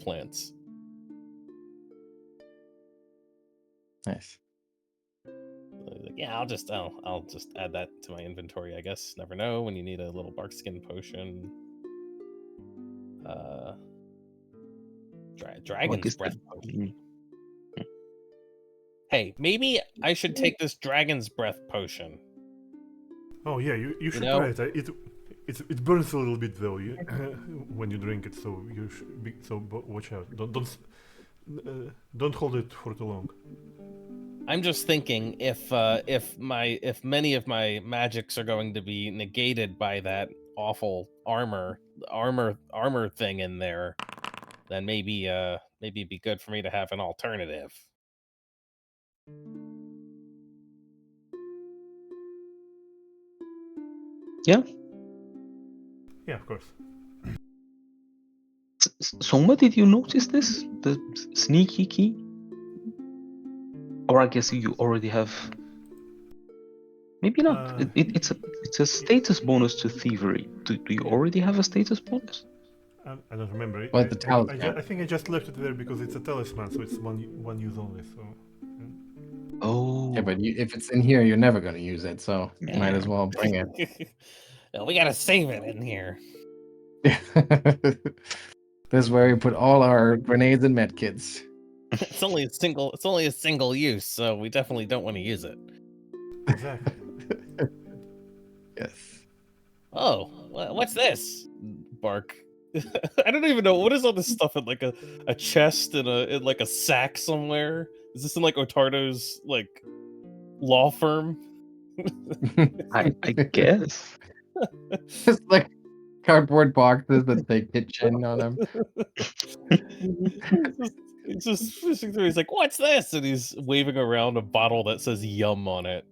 plants. Nice. Like, yeah, I'll just add that to my inventory, I guess. Never know when you need a little bark skin potion. Dragon's breath potion. Hey, maybe I should take this dragon's breath potion. Oh yeah, you should know? try it. It burns a little bit though when you drink it, so you should watch out. Don't hold it for too long. I'm just thinking if many of my magics are going to be negated by that awful armor thing in there, then maybe it'd be good for me to have an alternative. Yeah. Yeah, of course. Souma, did you notice this? The sneaky key? Or I guess you already have. Maybe not. It's a status bonus to thievery. Do you already have a status bonus? I don't remember. What, the talisman? I think I just left it there because it's a talisman, so it's one use only. So. Oh. Yeah, but if it's in here, you're never going to use it, so you might as well bring it. We gotta save it in here. This is where we put all our grenades and medkits. It's only a single use, so we definitely don't want to use it. Exactly. Yes. Oh, what's this? Bark. I don't even know what is all this stuff in like a chest and in like a sack somewhere. Is this in like Ottardo's like law firm? I guess. Just like cardboard boxes that say kitchen on them. He's just fishing through. He's like, "What's this?" And he's waving around a bottle that says "Yum" on it.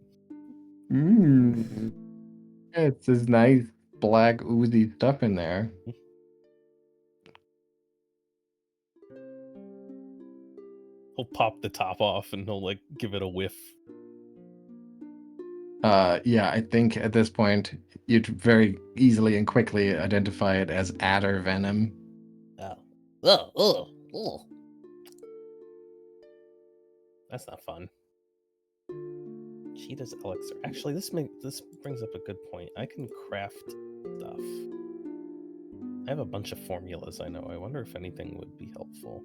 Yeah, it's this nice black oozy stuff in there. He'll pop the top off and he'll like give it a whiff. Yeah, I think at this point you'd very easily and quickly identify it as adder venom. Oh. That's not fun. Cheetah's elixir. Actually, this brings up a good point. I can craft stuff. I have a bunch of formulas I know. I wonder if anything would be helpful.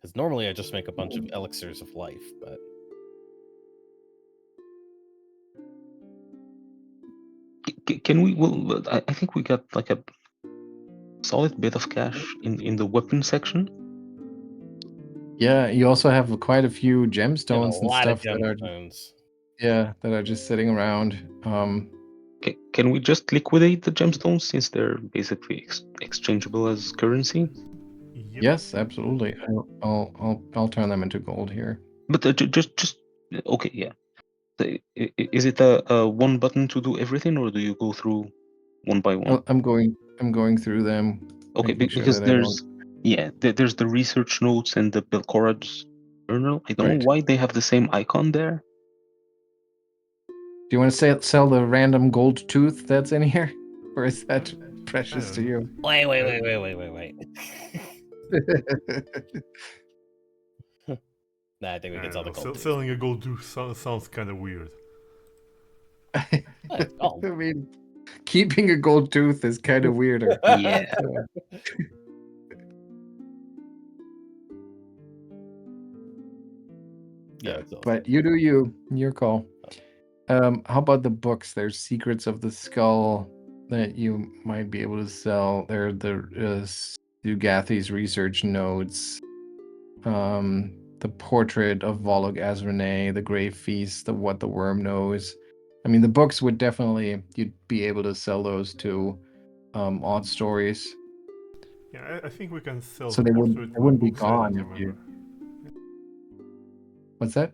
Because normally I just make a bunch of elixirs of life, but... Can we... Well, I think we got like a solid bit of cash in the weapon section. Yeah, you also have quite a few gemstones and stuff that are just sitting around. Can we just liquidate the gemstones since they're basically exchangeable as currency? Yep. Yes, absolutely. I'll turn them into gold here. But just okay, yeah. Is it a one button to do everything, or do you go through one by one? I'm going through them. Okay, because there's there's the research notes and the Belcorad's journal. I don't know why they have the same icon there. Do you want to sell the random gold tooth that's in here, or is that precious to you? Wait. Nah, I think we can sell the gold tooth. Selling a gold tooth sounds kind of weird. I mean, keeping a gold tooth is kind of weirder. Yeah. Yeah, it's but you do you. Your call. How about the books? There's Secrets of the Skull that you might be able to sell. There are the Sugathi's research notes. The Portrait of Volog Azrene, The Grave Feast, the What the Worm Knows. I mean, the books would definitely, you'd be able to sell those to Odd Stories. Yeah, I think we can sell So the they portrait wouldn't be books. I don't gone if you. remember. What's that?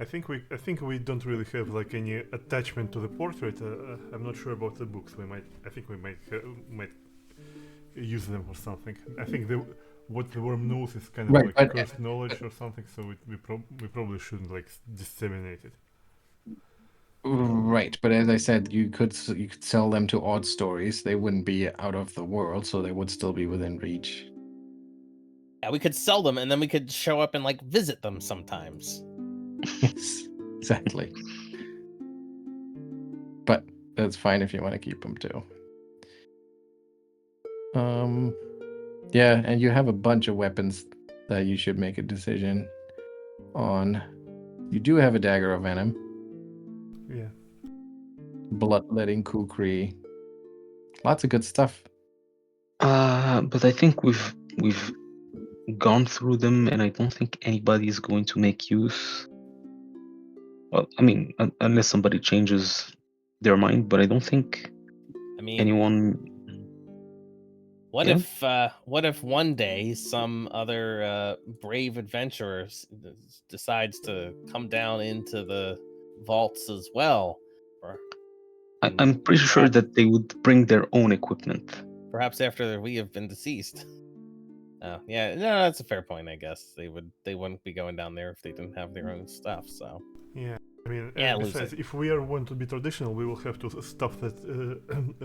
I think we don't really have like any attachment to the portrait. I'm not sure about the books. I think we might use them or something. I think what the worm knows is kind of Right, like but- cursed knowledge or something. So we probably shouldn't like disseminate it. Right, but as I said, you could sell them to Odd Stories. They wouldn't be out of the world, so they would still be within reach. Yeah, we could sell them, and then we could show up and like visit them sometimes. Yes, exactly. But that's fine if you want to keep them too. Yeah, and you have a bunch of weapons that you should make a decision on. You do have a Dagger of Venom, Yeah. Bloodletting Kukri. Lots of good stuff. But I think we've gone through them, and I don't think anybody is going to make use. Well, I mean, unless somebody changes their mind, but I don't think I mean, anyone. what Yeah. if one day some other brave adventurer decides to come down into the vaults as well? Or I'm pretty sure perhaps- that they would bring their own equipment. perhaps after we have been deceased. Oh, yeah, no, that's a fair point. I guess they wouldn't be going down there if they didn't have their own stuff. So Yeah. I mean, Yeah, besides, Lucid. if we are want to be traditional, we will have to stuff that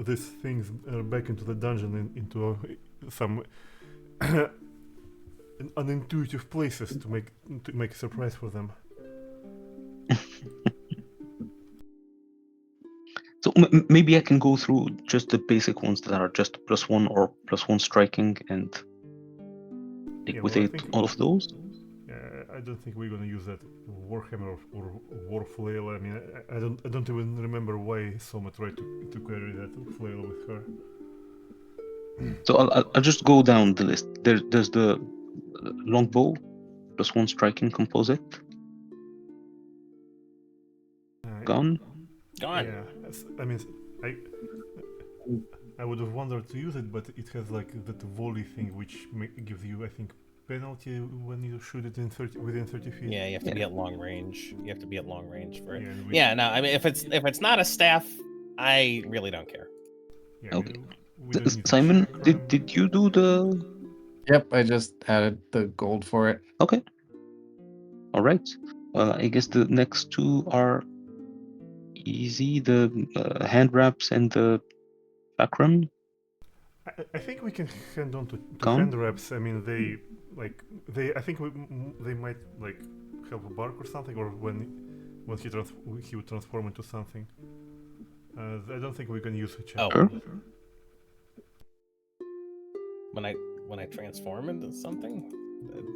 these things back into the dungeon into some unintuitive places to make a surprise for them. So maybe I can go through just the basic ones that are just +1 or +1 striking and liquidate all of those. I don't think we're gonna use that Warhammer or War Flail. I mean, I don't even remember why Soma tried to carry that flail with her. So I'll just go down the list. There's the longbow, +1 striking composite. Gun. gone. Yeah, I mean, I would have wanted to use it, but it has like that volley thing, which gives you, I think, penalty when you shoot it within 30 feet. Yeah, you have to be at long range. You have to be at long range for it. Yeah, and Yeah, no, I mean, if it's not a staff, I really don't care. yeah, Okay. we don't need to Simon, check crime. did you do the? Yep, I just added the gold for it. Okay. All right. I guess the next two are easy. The hand wraps and the chakram. I think we can hand on to Gun? hand wraps. I mean, I think they might like have a bark or something, or when he would transform into something. I don't think we can use a check. Sure. When I transform into something,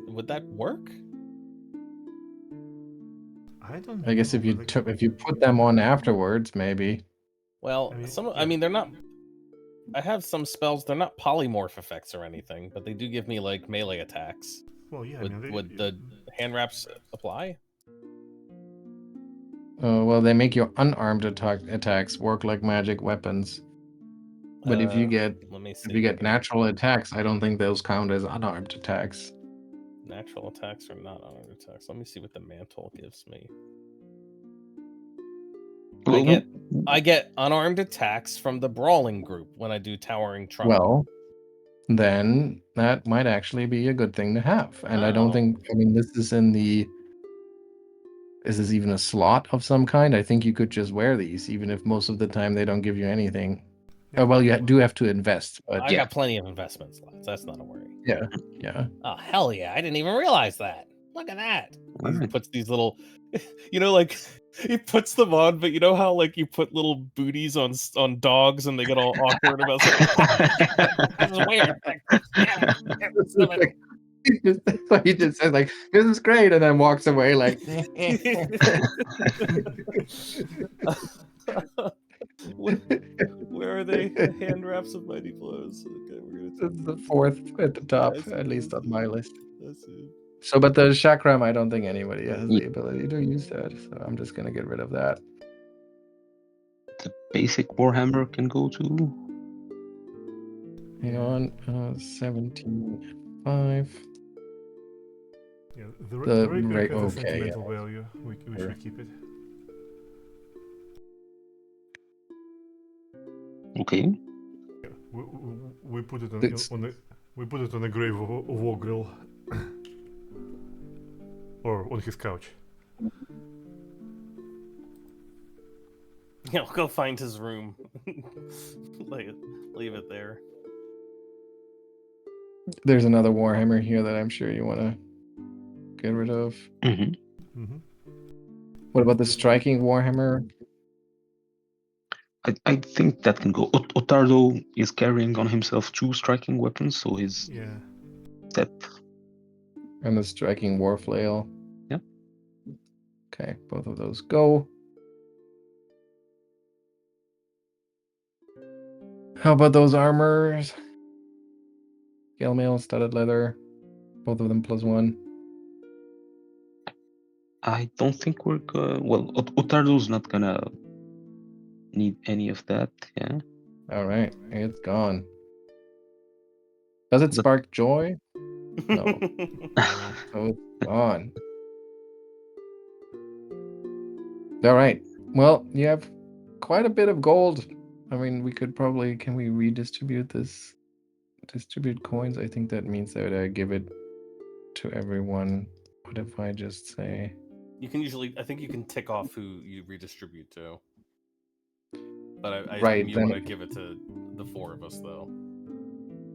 would that work? I don't. I guess know, if you put them on afterwards, maybe. Well, I I mean, mean, they're not. I have some spells. They're not polymorph effects or anything, but they do give me like melee attacks. well, yeah. Would the hand wraps apply? Well, they make your unarmed attacks work like magic weapons. But if you get let me see. if you get natural attacks, I don't think those count as unarmed attacks. Natural attacks or not unarmed attacks. Let me see what the mantle gives me. I get unarmed attacks from the brawling group when I do towering trump. Well, then that might actually be a good thing to have. And I don't Oh. think, I mean, this is in the. Is this even a slot of some kind? I think you could just wear these, even if most of the time they don't give you anything. Yeah. Well, you do have to invest, but I got plenty of investment slots. That's not a worry. yeah. Oh hell yeah! I didn't even realize that. Look at that. He Alright. puts these little, like he puts them on, but you know how like you put little booties on dogs and they get all awkward about it. This is weird. He just says like, "This is great," and then walks away like. Where are they? Hand wraps of mighty blows. Okay, we're gonna This is the fourth at the top, I see, at least I on see. my list. I see. So, but the chakram, I don't think anybody has Yeah. the ability to use that. So I'm just gonna get rid of that. The basic Warhammer can go to. Hang on, 17.5. Yeah, The the rapier right, has a okay, sentimental value. We Sure. should keep it. Okay. Yeah, we put it It's- on the we put it on the grave of Augrel, or on his couch. Yeah, I'll go find his room. Leave it there. There's another Warhammer here that I'm sure you want to get rid of. Hmm. Mm-hmm. What about the striking Warhammer? I think that can go. Ottardo is carrying on himself 2 striking weapons, so he's Yeah. set. And the striking Warflail? Yeah. Okay, both of those go. How about those armors? Scale mail, studded leather. Both of them +1. I don't think we're well. Ottardo's not gonna need any of that. Yeah. All right, it's gone. Does it The- spark joy? No. So it's gone. All right. Well, you have quite a bit of gold. I mean, we could probably, can we redistribute this? Distribute coins? I think that means that I give it to everyone. What if I just say, You can usually, I think you can tick off who you redistribute to. But I Right, assume you then- want to give it to the 4 of us, though.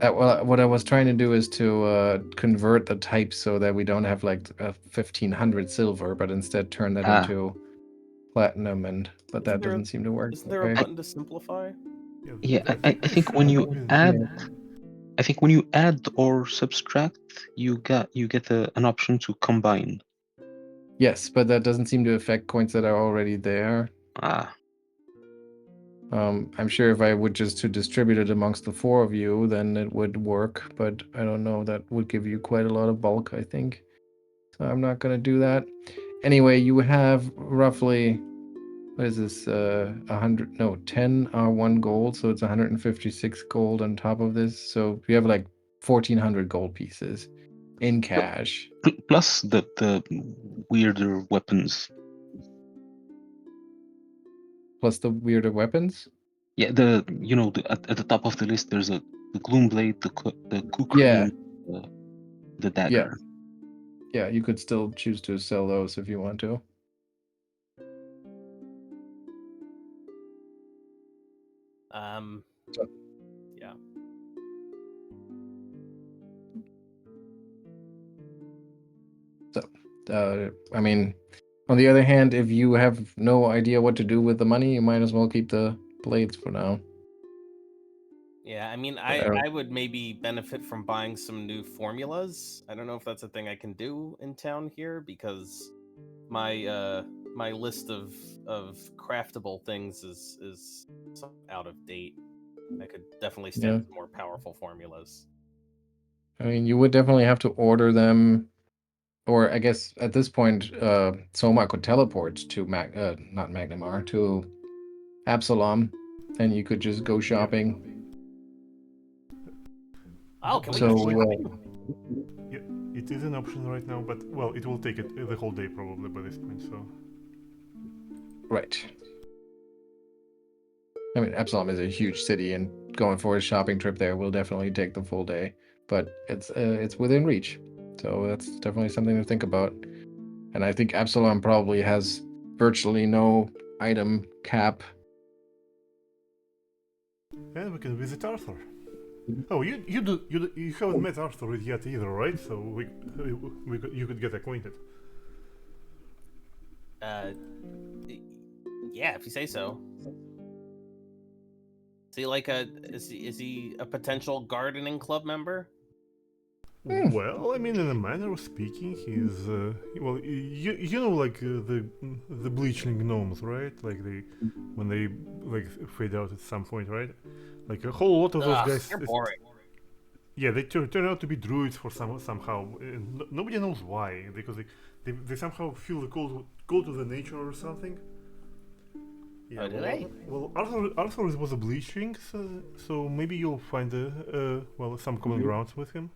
well, what I was trying to do is to convert the type so that we don't have like 1,500 silver, but instead turn that into platinum, but that Isn't there a- doesn't seem to work. Isn't there a Okay. button to simplify? Yeah, I we think when should you have been- add, I think when you add or subtract, you get an option to combine. Yes, but that doesn't seem to affect coins that are already there. Ah, I'm sure if I would just to distribute it amongst the 4 of you, then it would work, but I don't know. That would give you quite a lot of bulk, I think. So I'm not going to do that. Anyway, you have roughly, what is this, 10 R1 gold, so it's 156 gold on top of this. So you have like 1,400 gold pieces in cash. plus the weirder weapons. Plus the weirder weapons? Yeah, at the top of the list there's the gloom blade, the kukri, Yeah. and the dagger. Yeah, you could still choose to sell those if you want to. So- Yeah. I mean, on the other hand, if you have no idea what to do with the money, you might as well keep the blades for now. Yeah, I mean, don't- I would maybe benefit from buying some new formulas. I don't know if that's a thing I can do in town here because my my list of craftable things is out of date. I could definitely stand some more powerful formulas. I mean, you would definitely have to order them, or I guess at this point, Soma could teleport to not Magnamar, to Absalom, and you could just go shopping. Oh, can we So, go shopping? Yeah, it is an option right now, but well, it will take it the whole day probably by this point. So right. I mean, Absalom is a huge city, and going for a shopping trip there will definitely take the full day. But it's within reach, so that's definitely something to think about. And I think Absalom probably has virtually no item cap. and we can visit Arthur. Oh, you haven't met Arthur yet either, right? So you could get acquainted. Yeah, if you say so. Is he like is he a potential gardening club member? Well, I mean, in a manner of speaking, he's well, you know, like the bleachling gnomes, right? Like they when they like fade out at some point, right? Like a whole lot of those Ugh, guys. you're boring. Yeah, they turn out to be druids for somehow. Nobody knows why, because they somehow feel the call to the nature or something. Yeah, Oh, do they? Well, Arthur was a bleachling, so maybe you'll find well some common grounds with him.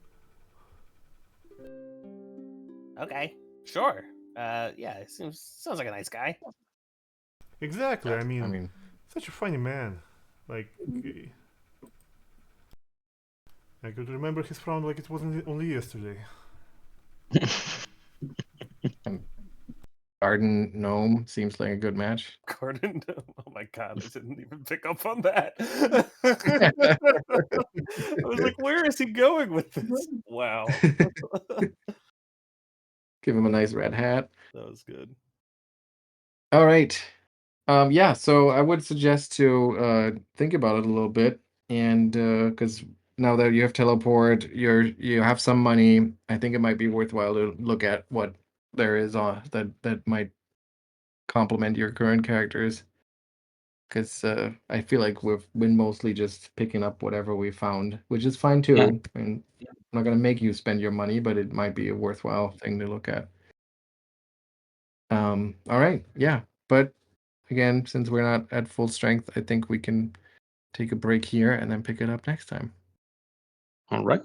Okay, sure. Yeah, it sounds like a nice guy. Exactly. I mean, I mean, such a funny man. Like, I could remember his frown like it wasn't only yesterday. garden gnome seems like a good match. Garden. Oh my god, I didn't even pick up on that. I was like, where is he going with this? Wow. Give him a nice red hat. That was good. All right. Yeah, so I would suggest to think about it a little bit, and because now that you have teleport, you have some money, I think it might be worthwhile to look at what there is on that might complement your current characters. Because I feel like we've been mostly just picking up whatever we found, which is fine Yeah. too. And I'm not gonna make you spend your money, but it might be a worthwhile thing to look at. All right, yeah, but again, since we're not at full strength, I think we can take a break here and then pick it up next time. All right.